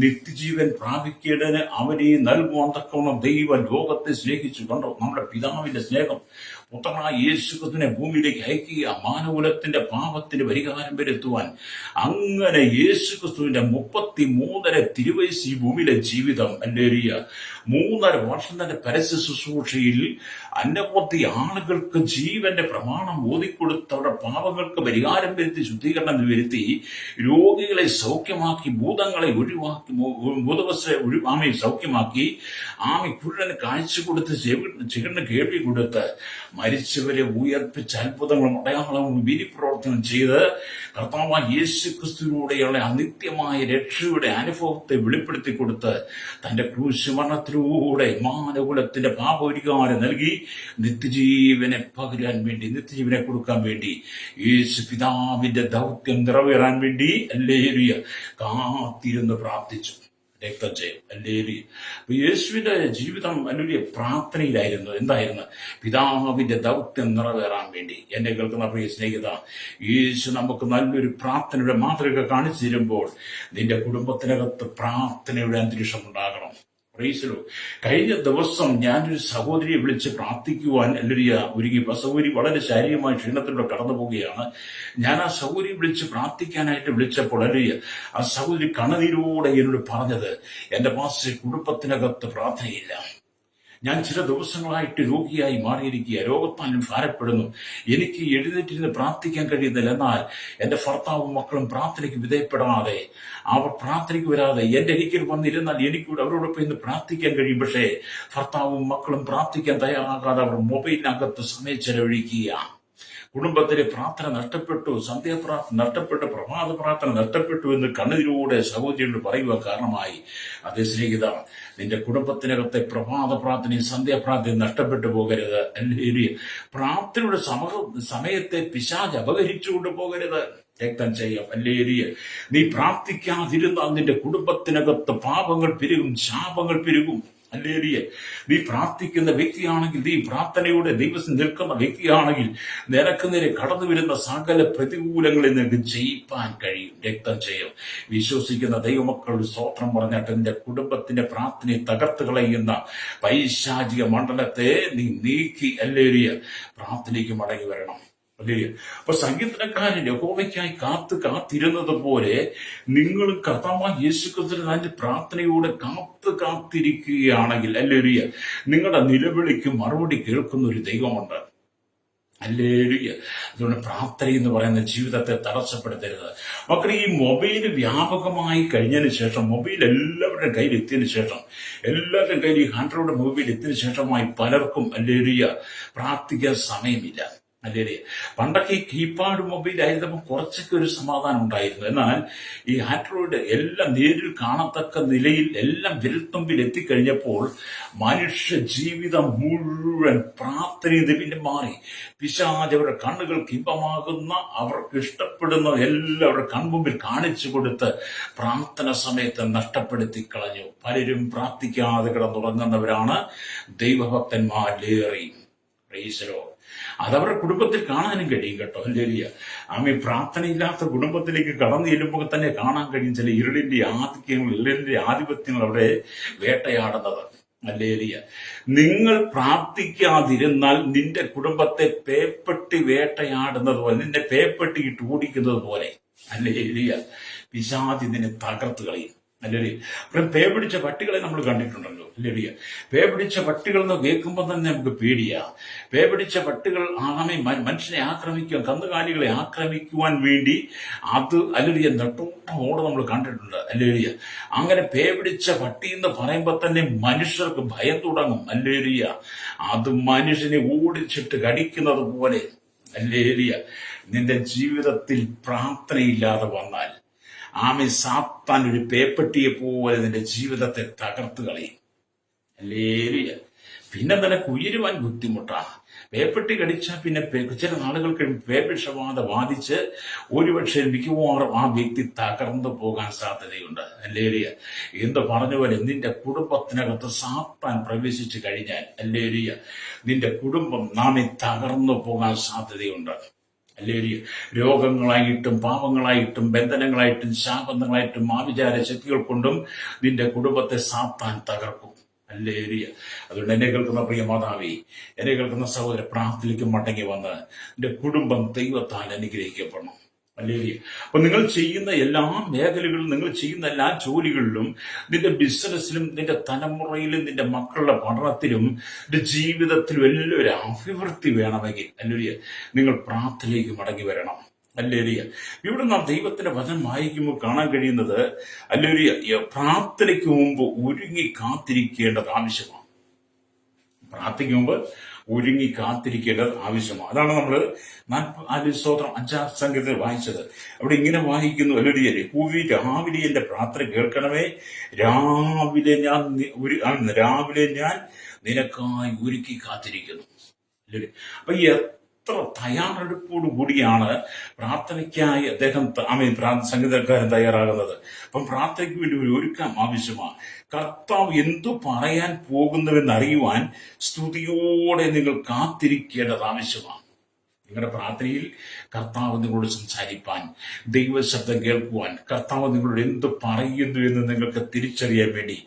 നിത്യജീവൻ പ്രാപിക്കേണ്ടതിന് അവനെ നൽകുവാൻ തക്കവണ്ണം ദൈവം ലോകത്തെ സ്നേഹിച്ചു. കണ്ടോ നമ്മുടെ പിതാവിന്റെ സ്നേഹം. പുത്രനായ യേശുക്രിസ്തുവിനെ ഭൂമിയിലേക്ക് അയക്കുക, മാനവകുലത്തിന്റെ പാപത്തിന് പരിഹാരം വരുത്തുവാൻ. അങ്ങനെ യേശുക്രിസ്തുവിന്റെ 33 തിരുവയസ്സ് ഈ ഭൂമിയിലെ ജീവിതം ഹല്ലേലൂയ 3.5 വർഷം തന്നെ പരസ്യ ശുശ്രൂഷയിൽ അനവധി ആളുകൾക്ക് ജീവന്റെ പ്രമാണം ഓതിക്കൊടുത്ത് അവരുടെ പാപങ്ങൾക്ക് പരിഹാരം വരുത്തി ശുദ്ധീകരണം വരുത്തി രോഗികളെ സൗഖ്യമാക്കി, ഭൂതങ്ങളെ ഒഴിവാക്കി, ഭൂതവസ്ഥ സൗഖ്യമാക്കി, കുരുടന് കാഴ്ച കൊടുത്ത്, ചെകിടിന് കേൾവി കൊടുത്ത്, മരിച്ചവരെ ഉയർപ്പിച്ച് അത്ഭുതങ്ങളും അടയാളവും വിധിപ്രവർത്തനം ചെയ്ത് കർത്താവായ യേശുക്രിസ്തുവിലൂടെയുള്ള അനിത്യമായ രക്ഷയുടെ അനുഭവത്തെ വെളിപ്പെടുത്തി കൊടുത്ത് തന്റെ ക്രൂശ് മരണത്തിലൂടെ മാനവകുലത്തിന്റെ പാപപരിഹാരം നൽകി നിത്യജീവനെ പകരാൻ വേണ്ടി, നിത്യജീവനെ കൊടുക്കാൻ വേണ്ടി, യേശു പിതാവിന്റെ ദൗത്യം നിറവേറാൻ വേണ്ടി ഹല്ലേലൂയ കാത്തിരുന്ന് പ്രാർത്ഥിച്ചു. രക്തജയം ഹല്ലേലൂയ. അപ്പൊ യേശുവിന്റെ ജീവിതം ഹല്ലേലൂയ പ്രാർത്ഥനയിലായിരുന്നു. എന്തായിരുന്നു? പിതാവിന്റെ ദൗത്യം നിറവേറാൻ വേണ്ടി. എന്നെ കേൾക്കുന്ന പ്രിയ സ്നേഹിത, യേശു നമുക്ക് നല്ലൊരു പ്രാർത്ഥനയുടെ മാതൃക കാണിച്ചു തരുമ്പോൾ നിന്റെ കുടുംബത്തിനകത്ത് പ്രാർത്ഥനയുടെ അന്തരീക്ഷം ഉണ്ടാകണം. പ്രൈസ്. കഴിഞ്ഞ ദിവസം ഞാനൊരു സഹോദരിയെ വിളിച്ച് പ്രാർത്ഥിക്കുവാൻ ഒരുങ്ങിയപ്പോൾ സഹോദരി വളരെ ശാരീരികമായ ക്ഷീണത്തിലൂടെ കടന്നു പോവുകയാണ്. ഞാൻ ആ സഹോദരിയെ വിളിച്ച് പ്രാർത്ഥിക്കാനായിട്ട് വിളിച്ചപ്പോൾ ആ സഹോദരി കണ്ണുനീരോടെ എന്നോട് പറഞ്ഞത്, എന്റെ പാസ്റ്റർ കുടുംബത്തിനകത്ത് പ്രാർത്ഥനയില്ല. ഞാൻ ചില ദിവസങ്ങളായിട്ട് രോഗിയായി മാറിയിരിക്കുക, രോഗത്താലും ഭാരപ്പെടുന്നു, എനിക്ക് എഴുന്നേറ്റിരുന്ന് പ്രാർത്ഥിക്കാൻ കഴിയുന്നില്ല. എന്നാൽ എന്റെ ഭർത്താവും മക്കളും പ്രാർത്ഥനയ്ക്ക് വിധേയപ്പെടാതെ, അവർ പ്രാർത്ഥനയ്ക്ക് വരാതെ എന്റെ അരികിൽ വന്നിരുന്നാൽ എനിക്കൂടെ അവരോടൊപ്പം ഇന്ന് പ്രാർത്ഥിക്കാൻ കഴിയും. പക്ഷേ ഭർത്താവും മക്കളും പ്രാർത്ഥിക്കാൻ തയ്യാറാകാതെ അവർ മൊബൈലിനകത്ത് സമയം ചെലവഴിക്കുക. കുടുംബത്തിലെ പ്രാർത്ഥന നഷ്ടപ്പെട്ടു, സന്ധ്യാപ്രാർത്ഥന നഷ്ടപ്പെട്ടു, പ്രഭാത പ്രാർത്ഥന നഷ്ടപ്പെട്ടു എന്ന് കണ്ണുനീരോടെ സഹോദരിയോട് പറയുവാൻ കാരണമായി. അതേ സ്നേഹിത, നിന്റെ കുടുംബത്തിനകത്തെ പ്രഭാത പ്രാർത്ഥനയും സന്ധ്യാപ്രാർത്ഥനയും നഷ്ടപ്പെട്ടു പോകരുത്. പ്രാർത്ഥനയുടെ സമയത്തെ പിശാച് അപഹരിച്ചുകൊണ്ട് പോകരുത്. രക്തം ചെയ്യാം ഹല്ലേലൂയ. നീ പ്രാർത്ഥിക്കാതിരുന്നാൽ നിന്റെ കുടുംബത്തിനകത്ത് പാപങ്ങൾ പെരുകും, ശാപങ്ങൾ പെരുകും. ഹല്ലേലൂയ. നീ പ്രാർത്ഥിക്കുന്ന വ്യക്തിയാണെങ്കിൽ, നീ പ്രാർത്ഥനയോടെ ദൈവത്തിൽ നിൽക്കുന്ന വ്യക്തിയാണെങ്കിൽ നിനക്ക് നേരെ കടന്നു വരുന്ന സകല പ്രതികൂലങ്ങളിൽ നിനക്ക് ജയിപ്പാൻ കഴിയും. രക്തം ചെയ്യും. വിശ്വസിക്കുന്ന ദൈവമക്കളുടെ സ്തോത്രം പറഞ്ഞിട്ട് നിന്റെ കുടുംബത്തിന്റെ പ്രാർത്ഥനയെ തകർത്ത് കളയുന്ന പൈശാചിക മണ്ഡലത്തെ നീ നീക്കി ഹല്ലേലൂയ പ്രാർത്ഥനയ്ക്ക് മടങ്ങി വരണം. അപ്പൊ സങ്കീർത്തനക്കാരൻ യഹോവയ്ക്കായി കാത്തിരുന്നത് പോലെ നിങ്ങളും കർത്താവായ യേശുക്രിസ്തുവിന്റെ പ്രാർത്ഥനയോടെ കാത്തിരിക്കുകയാണെങ്കിൽ ഹല്ലേലൂയ നിങ്ങളുടെ നിലവിളിക്ക് മറുപടി കേൾക്കുന്ന ഒരു ദൈവമുണ്ട്. ഹല്ലേലൂയ. അതുകൊണ്ട് പ്രാർത്ഥന എന്ന് പറയുന്ന ജീവിതത്തെ തടസ്സപ്പെടുത്തരുത്. മക്കളെ, ഈ മൊബൈൽ വ്യാപകമായി കഴിഞ്ഞതിന് ശേഷം, മൊബൈൽ എല്ലാവരുടെയും കയ്യിൽ എത്തിയതിനു ശേഷം, എല്ലാവരുടെയും കയ്യിൽ ഈ ആൻഡ്രോയിഡ് മൊബൈൽ എത്തിയതിനു ശേഷമായി പലർക്കും ഹല്ലേലൂയ പ്രാർത്ഥിക്കാൻ സമയമില്ല. അല്ലേ? പണ്ടൊക്കെ ഈ കീപാഡ് മൊബൈൽ ആയിരുന്നപ്പോൾ കുറച്ചൊക്കെ ഒരു സമാധാനം ഉണ്ടായിരുന്നു. എന്നാൽ ഈ ആൻഡ്രോയിഡ് എല്ലാം നേരിൽ കാണത്തക്ക നിലയിൽ എല്ലാം വിരൽത്തുമ്പിൽ എത്തിക്കഴിഞ്ഞപ്പോൾ മനുഷ്യ ജീവിതം മുഴുവൻ പ്രാർത്ഥനയിൽ പിന്നെ മാറി. പിശാച് അവരുടെ കണ്ണുകൾക്ക് ഇമ്പമാകുന്ന, അവർക്ക് ഇഷ്ടപ്പെടുന്ന എല്ലാം അവരുടെ കൺമുമ്പിൽ കാണിച്ചു കൊടുത്ത് പ്രാർത്ഥന സമയത്ത് നഷ്ടപ്പെടുത്തി കളഞ്ഞു. പലരും പ്രാർത്ഥിക്കാതെ കിടന്നുറങ്ങുന്നവരാണ് ദൈവഭക്തന്മാരിലേറെ. Praise the lord. അതവരുടെ കുടുംബത്തിൽ കാണാനും കഴിയും കേട്ടോ. ഹല്ലേലൂയ. ആമേൻ. പ്രാർത്ഥനയില്ലാത്ത കുടുംബത്തിലേക്ക് കടന്നു ചെല്ലുമ്പോൾ തന്നെ കാണാൻ കഴിയും ചില ഇരുളിന്റെ ആധിപത്യങ്ങൾ അവിടെ വേട്ടയാടുന്നത്. ഹല്ലേലൂയ. നിങ്ങൾ പ്രാർത്ഥിക്കാതിരുന്നാൽ നിന്റെ കുടുംബത്തെ പേപ്പട്ടി വേട്ടയാടുന്നത് പോലെ, നിന്നെ പേപ്പട്ടി ഇട്ട് ഓടിക്കുന്നത് പോലെ, ഹല്ലേലൂയ, പിശാചി നിന്നെ തകർത്ത് കളയും. ഹല്ലേലൂയ. അപ്പം പേപിടിച്ച പട്ടികളെ നമ്മൾ കണ്ടിട്ടുണ്ടല്ലോ. ഹല്ലേലൂയ. പേപിടിച്ച പട്ടികൾ എന്ന് കേൾക്കുമ്പോൾ തന്നെ നമുക്ക് പേടിയാ. പേപിടിച്ച പട്ടികൾ മനുഷ്യനെ ആക്രമിക്കുവാൻ, കന്നുകാലികളെ ആക്രമിക്കുവാൻ വേണ്ടി അത് ഹല്ലേലൂയ നെട്ടോട്ടമോടെ നമ്മൾ കണ്ടിട്ടുണ്ട്. ഹല്ലേലൂയ. അങ്ങനെ പേപിടിച്ച പട്ടി എന്ന് പറയുമ്പോൾ തന്നെ മനുഷ്യർക്ക് ഭയം തുടങ്ങും. ഹല്ലേലൂയ. അത് മനുഷ്യനെ ഓടിച്ചിട്ട് കടിക്കുന്നത് പോലെ. ഹല്ലേലൂയ. നിന്റെ ജീവിതത്തിൽ പ്രാർത്ഥനയില്ലാതെ വന്നാൽ സാത്താൻ ഒരു പേപ്പട്ടിയെ പോലെ നിന്റെ ജീവിതത്തെ തകർത്ത് കളയും. ഹല്ലേലൂയ. പിന്നെ നിനക്ക് ഉയരുവാൻ ബുദ്ധിമുട്ടാണ്. പേപ്പട്ടി കടിച്ചാൽ പിന്നെ ചില നാളുകൾ കഴിയുമ്പോൾ പേവിഷബാധ ബാധിച്ച് ഒരുപക്ഷെ മിക്കവാറും ആ വ്യക്തി തകർന്നു പോകാൻ സാധ്യതയുണ്ട്. ഹല്ലേലൂയ. എന്ന് പറഞ്ഞ പോലെ നിന്റെ കുടുംബത്തിനകത്ത് സാത്താൻ പ്രവേശിച്ചു കഴിഞ്ഞാൽ, ഹല്ലേലൂയ, നിന്റെ കുടുംബം തകർന്നു പോകാൻ സാധ്യതയുണ്ട്. ഹല്ലേലൂയ. രോഗങ്ങളായിട്ടും പാപങ്ങളായിട്ടും ബന്ധനങ്ങളായിട്ടും ശാപങ്ങളായിട്ടും ആവിചാര ശക്തികൾ കൊണ്ടും നിന്റെ കുടുംബത്തെ സാത്താൻ തകർക്കും. ഹല്ലേലൂയ. അതുകൊണ്ട് എന്നെ കേൾക്കുന്ന പ്രിയ മാതാവേ, എന്നെ കേൾക്കുന്ന സഹോദര, പ്രാർത്ഥനയ്ക്ക് മടങ്ങി വന്ന് നിന്റെ കുടുംബം ദൈവത്താൽ അനുഗ്രഹിക്കപ്പെടണം. ഹല്ലേലൂയ. അപ്പൊ നിങ്ങൾ ചെയ്യുന്ന എല്ലാ മേഖലകളിലും, നിങ്ങൾ ചെയ്യുന്ന എല്ലാ ജോലികളിലും, നിന്റെ ബിസിനസ്സിലും, നിന്റെ തലമുറയിലും, നിന്റെ മക്കളുടെ പഠനത്തിലും, നിന്റെ ജീവിതത്തിലും എല്ലാം ഒരു അഭിവൃദ്ധി വേണമെങ്കിൽ, ഹല്ലേലൂയ, നിങ്ങൾ പ്രാർത്ഥനയിലേക്ക് മടങ്ങി വരണം. ഹല്ലേലൂയ. ഇവിടെ നാം ദൈവത്തിന്റെ വചനം വായിക്കുമ്പോൾ കാണാൻ കഴിയുന്നത്, ഹല്ലേലൂയ, പ്രാർത്ഥനയ്ക്ക് മുമ്പ് ഒരുങ്ങി കാത്തിരിക്കേണ്ടത് ആവശ്യമാണ്. പ്രാർത്ഥനയ്ക്ക് മുമ്പ് ഒരുങ്ങി കാത്തിരിക്കേണ്ടത് ആവശ്യമാണ്. അതാണ് നമ്മൾ സ്തോത്രം 5-ാം സംഗീതത്തിൽ വായിച്ചത്. അവിടെ ഇങ്ങനെ വായിക്കുന്നു, ഹല്ലേലൂയ, രാവിലെ എന്റെ പ്രാർത്ഥന കേൾക്കണമേ, രാവിലെ ഞാൻ നിനക്കായി ഒരുക്കി കാത്തിരിക്കുന്നു. അപ്പൊ എത്ര തയ്യാറെടുപ്പോടു കൂടിയാണ് പ്രാർത്ഥനയ്ക്കായി അദ്ദേഹം സംഗീതക്കാരൻ തയ്യാറാകുന്നത്. അപ്പം പ്രാർത്ഥനയ്ക്ക് വേണ്ടി ഒരു ഒരുക്കം ആവശ്യമാണ്. കർത്താവ് എന്തു പറയാൻ പോകുന്നുവെന്നറിയുവാൻ സ്തുതിയോടെ നിങ്ങൾ കാത്തിരിക്കേണ്ടത് ആവശ്യമാണ്. നിങ്ങളുടെ പ്രാർത്ഥനയിൽ കർത്താവ് നിങ്ങളോട് സംസാരിപ്പാൻ, ദൈവശബ്ദം കേൾക്കുവാൻ, കർത്താവ് നിങ്ങളോട് എന്ത് പറയുന്നു എന്ന് നിങ്ങൾക്ക് തിരിച്ചറിയാൻ വേണ്ടി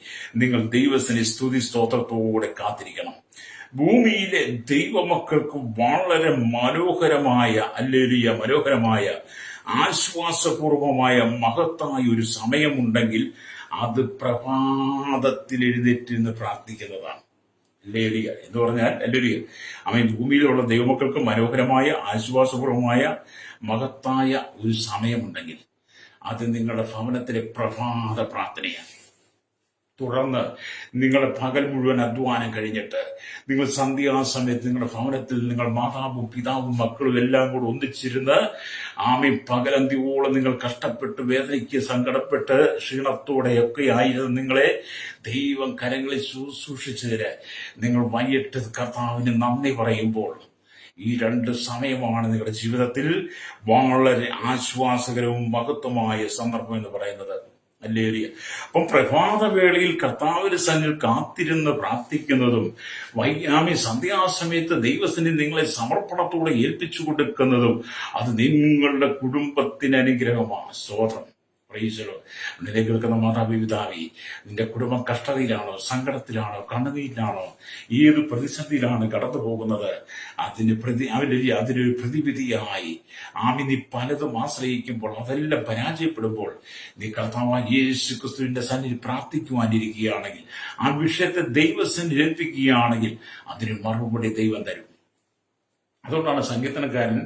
നിങ്ങൾ ദൈവത്തിന് സ്തുതി സ്തോത്രത്തോടെ കാത്തിരിക്കണം. ഭൂമിയിലെ ദൈവമക്കൾക്ക് വളരെ മനോഹരമായ, ഹല്ലേലൂയ, മനോഹരമായ ആശ്വാസപൂർവമായ മഹത്തായ ഒരു സമയമുണ്ടെങ്കിൽ അത് പ്രഭാതത്തിൽ എഴുന്നേറ്റ് പ്രാർത്ഥിക്കുന്നതാണ്. ഹല്ലേലൂയ. എന്ന് പറഞ്ഞാൽ, ഹല്ലേലൂയ, ഭൂമിയിലുള്ള ദൈവമക്കൾക്ക് മനോഹരമായ ആശ്വാസപൂർവമായ മഹത്തായ ഒരു സമയമുണ്ടെങ്കിൽ അത് നിങ്ങളുടെ ഭവനത്തിലെ പ്രഭാത പ്രാർത്ഥനയാണ്. തുടർന്ന് നിങ്ങളുടെ പകൽ മുഴുവൻ അധ്വാനം കഴിഞ്ഞിട്ട് നിങ്ങൾ സന്ധ്യാസമയത്ത് നിങ്ങളുടെ ഭവനത്തിൽ നിങ്ങൾ മാതാവും പിതാവും മക്കളും എല്ലാം കൂടെ ഒന്നിച്ചിരുന്ന് പകലന്തിയോളം നിങ്ങൾ കഷ്ടപ്പെട്ട് വേദനയ്ക്ക് സങ്കടപ്പെട്ട് ക്ഷീണത്തോടെയൊക്കെ ആയിരുന്നു നിങ്ങളെ ദൈവം കരങ്ങളിൽ ശുശ്രൂഷിച്ചതിന് നിങ്ങൾ വൈകിട്ട് കർത്താവിന് നന്ദി പറയുമ്പോൾ ഈ 2 സമയമാണ് നിങ്ങളുടെ ജീവിതത്തിൽ വളരെ ആശ്വാസകരവും മഹത്വമായ സന്ദർഭം എന്ന് പറയുന്നത്. ഹല്ലേലൂയ. അപ്പം പ്രഭാതവേളയിൽ കർത്താവിന്റെ സന്നിധിയിൽ കാത്തിരുന്ന് പ്രാർത്ഥിക്കുന്നതും സന്ധ്യാസമയത്ത് ദൈവസന്നിധി നിങ്ങളെ സമർപ്പണത്തോടെ ഏൽപ്പിച്ചു കൊടുക്കുന്നതും അത് നിങ്ങളുടെ കുടുംബത്തിന് അനുഗ്രഹമാണ്. സ്തോത്രം. നിന്നെ കേൾക്കുന്ന മാതാവി, പിതാവി, നിന്റെ കുടുംബം കഷ്ടതയിലാണോ, സങ്കടത്തിലാണോ, കണ്ണുനീരിലാണോ, ഏത് പ്രതിസന്ധിയിലാണ് കടന്നു പോകുന്നത്, അതിനൊരു പ്രതിവിധിയായി നീ പലതും ആശ്രയിക്കുമ്പോൾ, അതെല്ലാം പരാജയപ്പെടുമ്പോൾ നീ കർത്താവായ യേശു ക്രിസ്തുവിന്റെ സന്നിധി പ്രാർത്ഥിക്കുവാനിരിക്കുകയാണെങ്കിൽ, ആ വിഷയത്തെ ദൈവസന്നിധി ഏൽപ്പിക്കുകയാണെങ്കിൽ അതിന് മറുപടി ദൈവം തരും. അതുകൊണ്ടാണ് സങ്കീർത്തനക്കാരൻ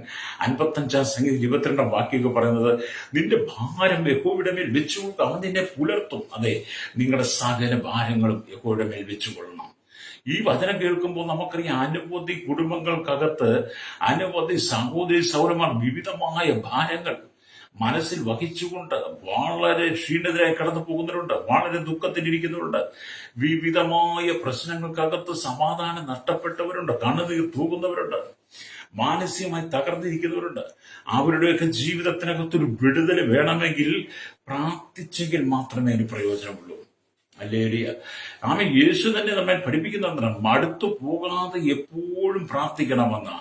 55-ാം സംഗീതം 22-ാം വാക്യമൊക്കെ പറയുന്നത്, നിന്റെ ഭാരം യഹോവയുടെ മേൽ വെച്ചുകൊണ്ട് അവൻ നിന്നെ പുലർത്തും. അതെ, നിങ്ങളുടെ സകല ഭാരങ്ങളും യഹോവയുടെ മേൽ വെച്ചുകൊള്ളണം. ഈ വചനം കേൾക്കുമ്പോൾ നമുക്കറിയാം, അനവധി കുടുംബങ്ങൾക്കകത്ത് അനവധി സഹോദരി സൗരന്മാർ വിവിധമായ ഭാരങ്ങൾ മനസ്സിൽ വഹിച്ചുകൊണ്ട് വളരെ ക്ഷീണിതരായി കടന്നു പോകുന്നവരുണ്ട്, വളരെ ദുഃഖത്തിലിരിക്കുന്നവരുണ്ട്, വിവിധമായ പ്രശ്നങ്ങൾക്കകത്ത് സമാധാനം നഷ്ടപ്പെട്ടവരുണ്ട്, കണ്ണുനീർ തൂകുന്നവരുണ്ട്, മാനസികമായി തകർന്നിരിക്കുന്നവരുണ്ട്. അവരുടെയൊക്കെ ജീവിതത്തിനകത്തൊരു വിടുതൽ വേണമെങ്കിൽ പ്രാർത്ഥിച്ചെങ്കിൽ മാത്രമേ അതിന് പ്രയോജനമുള്ളൂ. ഹല്ലേലൂയ. യേശു തന്നെ നമ്മെ പഠിപ്പിക്കുന്ന മടുത്തു പോകാതെ എപ്പോഴും പ്രാർത്ഥിക്കണമെന്ന്.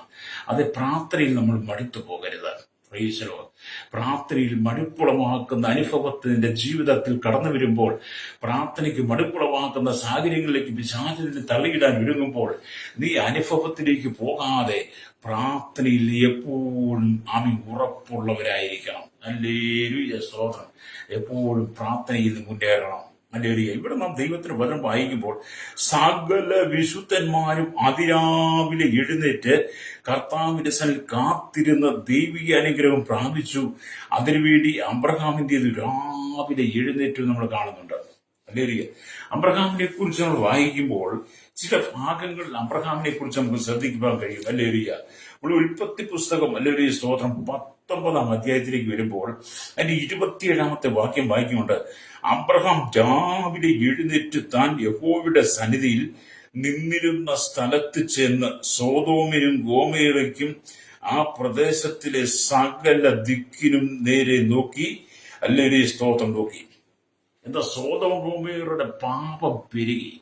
അത് പ്രാർത്ഥനയിൽ നമ്മൾ മടുത്തു പോകരുത്. Price the Lord. പ്രാർത്ഥനയിൽ മടുപ്പുളവാക്കുന്ന അനുഭവത്തിന്റെ ജീവിതത്തിൽ കടന്നു വരുമ്പോൾ, പ്രാർത്ഥനയ്ക്ക് മടുപ്പുളവാക്കുന്ന സാഹചര്യങ്ങളിലേക്ക് പിശാചിനെ തള്ളിയിടാൻ ഒരുങ്ങുമ്പോൾ, നീ അനുഭവത്തിലേക്ക് പോകാതെ പ്രാർത്ഥനയിൽ എപ്പോഴും ഉറപ്പുള്ളവരായിരിക്കണം. ഹല്ലേലൂയ, സ്തോത്രം. എപ്പോഴും പ്രാർത്ഥനയിൽ മുന്നേറണം. ഹല്ലേലൂയ. ഇവിടെ നാം ദൈവത്തിന് വചനം വായിക്കുമ്പോൾ, സകല വിശുദ്ധന്മാരും അതിരാവിലെ എഴുന്നേറ്റ് കർത്താവിന്റെ സന്നിധിയിൽ കാത്തിരുന്ന ദൈവിക അനുഗ്രഹം പ്രാപിച്ചു. അതിനുവേണ്ടി അബ്രഹാമിന്റെ രാവിലെ എഴുന്നേറ്റ് നമ്മൾ കാണുന്നുണ്ട്. ഹല്ലേലൂയ. അബ്രഹാമിനെ കുറിച്ച് നമ്മൾ വായിക്കുമ്പോൾ ചില ഭാഗങ്ങളിൽ അബ്രഹാമിനെ കുറിച്ച് നമുക്ക് ശ്രദ്ധിക്കുവാൻ കഴിയും. ഹല്ലേലൂയ. നമ്മൾ ഉൽപ്പത്തി പുസ്തകം, ഹല്ലേലൂയ, സ്തോത്രം, 19-ാം അധ്യായത്തിലേക്ക് വരുമ്പോൾ അതിന്റെ 27-ാമത്തെ വാക്യം വായിക്കുന്നുണ്ട്. അബ്രഹാം രാവിലെ എഴുന്നേറ്റ് താൻ യഹോവയുടെ സന്നിധിയിൽ നിന്നിരുന്ന സ്ഥലത്ത് ചെന്ന് സോതോമിനും ഗോമോറയ്ക്കും ആ പ്രദേശത്തിലെ സകല ദിക്കിനും നേരെ നോക്കി. ഹല്ലേലൂയ, സ്തോത്രം, നോക്കി. എന്താ? സോദോം ഗോമോറയുടെ പാപം പെരുകി.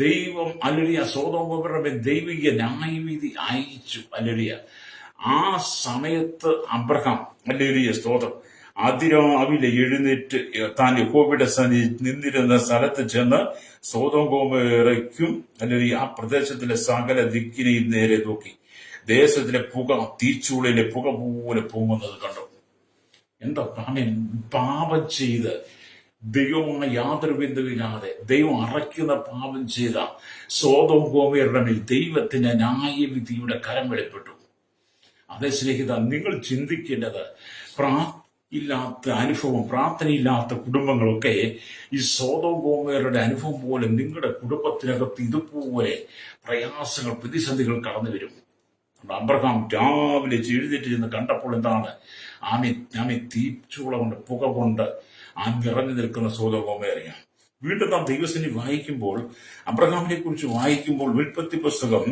ദൈവം, ഹല്ലേലൂയ, സോദോം ഗോമോറയുടെ ദൈവിക ന്യായവിധി അയച്ചു. ഹല്ലേലൂയ. ആ സമയത്ത് അബ്രഹാം, ഹല്ലേലൂയ, സ്തോത്രം, അതിരാവിലെ എഴുന്നേറ്റ് താൻ യഹോവയുടെ സന്നിധിയിൽ നിന്നിരുന്ന സ്ഥലത്ത് ചെന്ന് സോദോം ഗോമോറയ്ക്കും, ഹല്ലേലൂയ, ആ പ്രദേശത്തിലെ സകല ദിക്കിനെയും നേരെ നോക്കി. ദേശത്തിലെ പുക തീച്ചൂളയിലെ പുക പോലെ പൊങ്ങുന്നത് കണ്ടു. എന്താ? പാപം ചെയ്ത് ദൈവമായ യാതൊരു ബന്ധുവില്ലാതെ ദൈവം അറയ്ക്കുന്ന പാപം ചെയ്ത സോദോം ഗോമോറയുടെ മേൽ ദൈവത്തിന്റെ ന്യായവിധിയുടെ കരം വെളിപ്പെട്ടു. അതേ സ്നേഹിത, നിങ്ങൾ ചിന്തിക്കേണ്ടത്, ഇല്ലാത്ത അനുഭവം, പ്രാർത്ഥനയില്ലാത്ത കുടുംബങ്ങളൊക്കെ ഈ സോദോം ഗോമോറയുടെ അനുഭവം പോലെ നിങ്ങളുടെ കുടുംബത്തിനകത്ത് ഇതുപോലെ പ്രയാസങ്ങൾ, പ്രതിസന്ധികൾ കടന്നു വരും. അബ്രഹാം രാവിലെ എഴുന്നേറ്റ് ചെന്ന് കണ്ടപ്പോൾ എന്താണ്? ആമി തീച്ചൂള കൊണ്ട്, പുക കൊണ്ട് നിറഞ്ഞു നിൽക്കുന്ന സോദോം ഗോമോറയാണ്. വീണ്ടും നാം ദൈവസന്നിധി വായിക്കുമ്പോൾ, അബ്രഹാമിനെ കുറിച്ച് വായിക്കുമ്പോൾ, ഉൽപ്പത്തി പുസ്തകം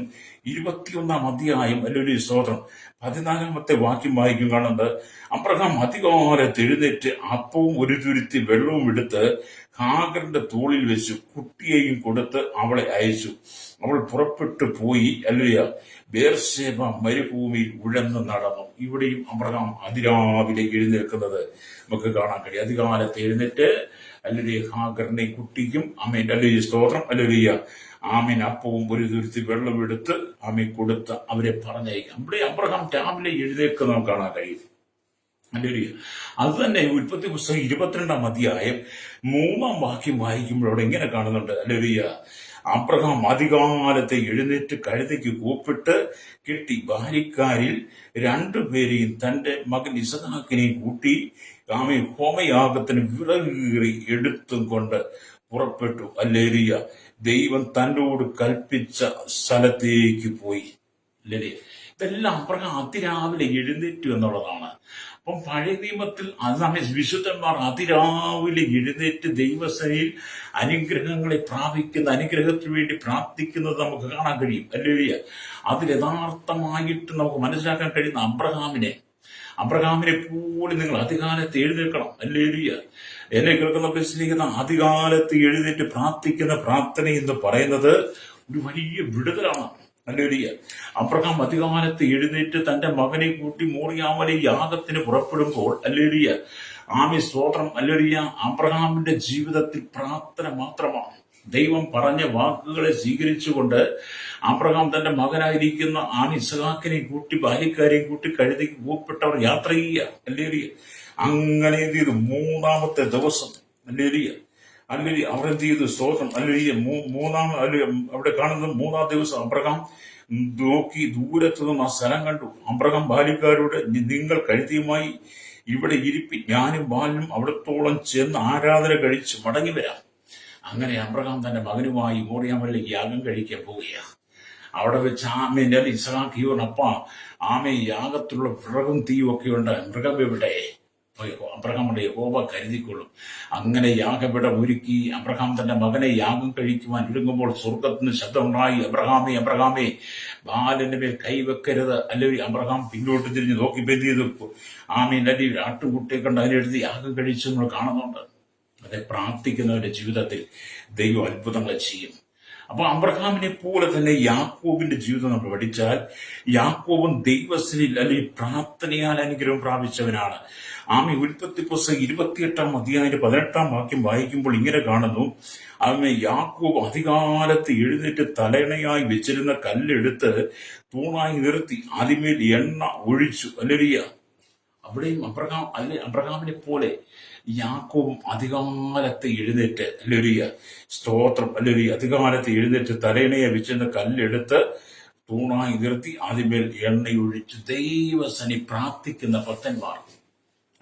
21-ാം അധ്യായം, ഹല്ലേലൂയ, സ്തോത്രം, 14-ാമത്തെ വാക്യം വായിക്കും. കാണുന്നത്, അബ്രഹാം അധികാലത്ത് എഴുന്നേറ്റ് അപ്പവും ഒരു തുരുത്തി വെള്ളവും എടുത്ത് ഹാഗറിന്റെ തോളിൽ വെച്ച് കുട്ടിയെയും കൊടുത്ത് അവളെ അയച്ചു. അവൾ പുറപ്പെട്ടു പോയി, ഹല്ലേലൂയ, ബേർശേബ മരുഭൂമിയിൽ ഉഴന്ന് നടന്നു. ഇവിടെയും അബ്രഹാം അതിരാവിലെ എഴുന്നേൽക്കുന്നത് നമുക്ക് കാണാൻ കഴിയും. അധികാലത്ത് എഴുന്നേറ്റ്, ഹല്ലേലൂയ, ഹാഗറിനെ കുട്ടിക്കും, ആമേൻ, ഹല്ലേലൂയ, സ്തോത്രം, ഹല്ലേലൂയ, ആമേൻ, അപ്പവും ഒരു തുരുത്തി വെള്ളം എടുത്ത് ആമേൻ കൊടുത്ത് അവരെ പറഞ്ഞയക്കാം. ഇവിടെ അബ്രഹാം രാവിലെ എഴുന്നേൽക്കുന്നത് നമുക്ക് കാണാൻ കഴിയും. ഹല്ലേലൂയ. അത് തന്നെ ഉൽപ്പത്തി പുസ്തകം 22-ാം അധ്യായം 3-ാം വാക്യം വായിക്കുമ്പോൾ അവിടെ ഇങ്ങനെ കാണുന്നുണ്ട്. ഹല്ലേലൂയ. അബ്രഹാം അതികാലത്തെ എഴുന്നേറ്റ് കഴുതയ്ക്ക് കൂപ്പിട്ട് കെട്ടി ബാല്യക്കാരിൽ 2 പേരെയും തന്റെ മകൻ ഇസഹാക്കിനെയും കൂട്ടി ആമേൻ ഹോമയാഗത്തിന് വിറകീറി എടുത്തും കൊണ്ട് പുറപ്പെട്ടു. ഹല്ലേലൂയ. ദൈവം തന്നോട് കൽപ്പിച്ച സ്ഥലത്തേക്ക് പോയി. ഹല്ലേലൂയ. ഇതെല്ലാം അബ്രഹാം അതിരാവിലെ എഴുന്നേറ്റു എന്നുള്ളതാണ്. അപ്പം പഴയ നിയമത്തിൽ വിശുദ്ധന്മാർ അതിരാവിലെ എഴുന്നേറ്റ് ദൈവസേനയിൽ അനുഗ്രഹങ്ങളെ പ്രാപിക്കുന്ന, അനുഗ്രഹത്തിന് വേണ്ടി പ്രാർത്ഥിക്കുന്നത് നമുക്ക് കാണാൻ കഴിയും. ഹല്ലേലൂയ. അതിൽ യഥാർത്ഥമായിട്ട് നമുക്ക് മനസ്സിലാക്കാൻ കഴിയുന്ന അബ്രഹാമിനെ പോലെ നിങ്ങൾ അധികാലത്ത് എഴുന്നേൽക്കണം. ഹല്ലേലൂയ. എന്നെ കേൾക്കുന്ന സ്നേഹിത, അധികാലത്ത് എഴുന്നേറ്റ് പ്രാർത്ഥിക്കുന്ന പ്രാർത്ഥന എന്ന് പറയുന്നത് ഒരു വലിയ വിടുതലാണ്. ഹല്ലേലൂയ. അബ്രഹാം അധികാലത്ത് എഴുന്നേറ്റ് തന്റെ മകനെ കൂട്ടി മോറിയാമലെ യാഗത്തിന് പുറപ്പെടുമ്പോൾ, ഹല്ലേലൂയ, ആമേൻ, സ്തോത്രം, ഹല്ലേലൂയ, അബ്രഹാമിന്റെ ജീവിതത്തിൽ പ്രാർത്ഥന മാത്രമാണ്. ദൈവം പറഞ്ഞ വാക്കുകളെ സ്വീകരിച്ചുകൊണ്ട് അബ്രഹാം തന്റെ മകനായിരിക്കുന്ന ഇസഹാക്കിനെ കൂട്ടി ബാല്യക്കാരെയും കൂട്ടി കഴുതയ്ക്ക് കൂപ്പിട്ടവർ യാത്ര ചെയ്യുക. ഹല്ലേലൂയ. അങ്ങനെ എന്ത് ചെയ്തു? 3-ാമത്തെ ദിവസം, ഹല്ലേലൂയ, അല്ലെങ്കിൽ അവർ എന്ത് ചെയ്തു? സ്തോത്രം, അല്ലെങ്കിൽ അവിടെ കാണുന്നത് 3-ാം ദിവസം അബ്രഹാം നോക്കി ദൂരത്തു നിന്ന് ആ സ്ഥലം കണ്ടു. അബ്രഹാം ബാല്യക്കാരോട്, നിങ്ങൾ കഴുതിയുമായി ഇവിടെ ഇരിപ്പി, ഞാനും ബാലനും അവിടത്തോളം ചെന്ന് ആരാധന കഴിച്ച് മടങ്ങി വരാം. അങ്ങനെ അബ്രഹാം തന്റെ മകനുമായി മോറിയാമലിലേക്ക് യാഗം കഴിക്കാൻ പോവുകയാണ്. അവിടെ വെച്ച് ആമേൻ ഇസഹാക്കിയോടപ്പ യാഗത്തിലുള്ള വിറകും തീയും ഒക്കെ ഉണ്ട്, മൃഗമെവിടെ? അബ്രഹാമുടെ യഹോവ കരുതിക്കൊള്ളും. അങ്ങനെ യാഗപീഠം ഒരുക്കി അബ്രഹാം തന്റെ മകനെ യാഗം കഴിക്കുവാൻ ഒരുങ്ങുമ്പോൾ സ്വർഗത്തിന് ശബ്ദമുണ്ടായി, അബ്രഹാമേ, അബ്രഹാമേ, ബാലന്റെ മേൽ കൈവെക്കരുത്. അല്ലെങ്കിൽ അബ്രഹാം പിന്നോട്ട് തിരിഞ്ഞ് നോക്കി ബന്ധിയത് ആമീൻ, അല്ലെങ്കിൽ ആട്ടുകുട്ടിയെ കണ്ട് അതിനെടുത്ത് യാഗം കഴിച്ചു നമ്മൾ കാണുന്നുണ്ട്. പ്രാർത്ഥിക്കുന്നവരുടെ ജീവിതത്തിൽ ദൈവം അത്ഭുതങ്ങൾ ചെയ്യും. അപ്പൊ അബ്രഹാമിനെ പോലെ തന്നെ യാക്കോബിന്റെ ജീവിതം നമ്മൾ പഠിച്ചാൽ, യാക്കോബും ദൈവസ്ഥനിൽ അല്ലെങ്കിൽ പ്രാർത്ഥനയാൽ അനുഗ്രഹം പ്രാപിച്ചവനാണ്. ഉൽപ്പത്തി പുസ്തകം 28 18 വാക്യം വായിക്കുമ്പോൾ ഇങ്ങനെ കാണുന്നു, യാക്കോബ് അധികാലത്ത് എഴുന്നേറ്റ് തലയണയായി വെച്ചിരുന്ന കല്ലെടുത്ത് തൂണായി നിർത്തി അതിന്മേൽ എണ്ണ ഒഴിച്ചു. ഹല്ലേലൂയ. അവിടെയും അബ്രഹാമിനെ പോലെ യാക്കോബും അധികാലത്ത് എഴുന്നേറ്റ്, ഹല്ലേലൂയ, സ്തോത്രം, ഹല്ലേലൂയ, അധികാലത്ത് എഴുന്നേറ്റ് തലയണയെ വെച്ചിരുന്ന കല്ലെടുത്ത് തൂണായി നിർത്തി അതിന്മേൽ എണ്ണയൊഴിച്ചു. ദൈവസനി പ്രാർത്ഥിക്കുന്ന ഭക്തന്മാർ,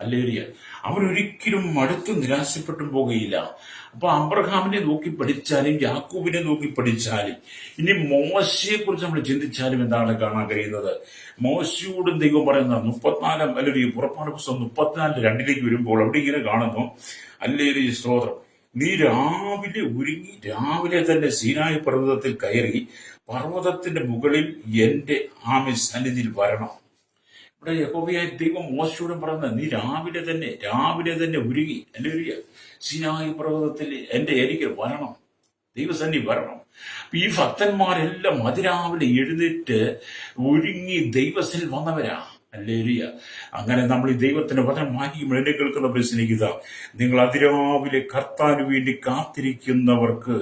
ഹല്ലേലൂയ, അവരൊരിക്കലും മടുത്തു നിരാശപ്പെട്ടും പോകുകയില്ല. അപ്പൊ അബ്രഹാമിനെ നോക്കി പഠിച്ചാലും യാക്കോബിനെ നോക്കി പഠിച്ചാലും ഇനി മോശയെ കുറിച്ച് നമ്മൾ ചിന്തിച്ചാലും എന്താണ് കാണാൻ കഴിയുന്നത്? മോശയോടും ദൈവം പറയുന്നത് 34 അല്ലെങ്കിൽ പുറപ്പാട് പുസ്തകം 34:2 വരുമ്പോൾ അവിടെ ഇങ്ങനെ കാണുന്നു, ഹല്ലേലൂയ, സ്തോത്രം, നീ രാവിലെ ഒരുങ്ങി രാവിലെ തന്നെ സീനായി പർവ്വതത്തിൽ കയറി പർവ്വതത്തിന്റെ മുകളിൽ എന്റെ സന്നിധിയിൽ വരണം. ഇവിടെ യഹോവയായ ദൈവം മോശയോടും പറയുന്നത്, നീ രാവിലെ തന്നെ ഒരുങ്ങി, ഹല്ലേലൂയ, സീനായി പർവ്വതത്തിൽ എന്റെ അരികിൽ വരണം, ദൈവസന്നിധി വരണം. ഈ ഭക്തന്മാരെല്ലാം അതിരാവിലെ എഴുന്നേറ്റ് ഒരുങ്ങി ദൈവസന്നിധിയിൽ വന്നവരാ. ഹല്ലേലൂയ. അങ്ങനെ നമ്മൾ ഈ ദൈവത്തിന്റെ വചനം വായിക്കുമ്പോൾ എന്നെ കേൾക്കുന്ന സ്നേഹിത, നിങ്ങൾ അതിരാവിലെ കർത്താവിന് വേണ്ടി കാത്തിരിക്കുന്നവർക്ക്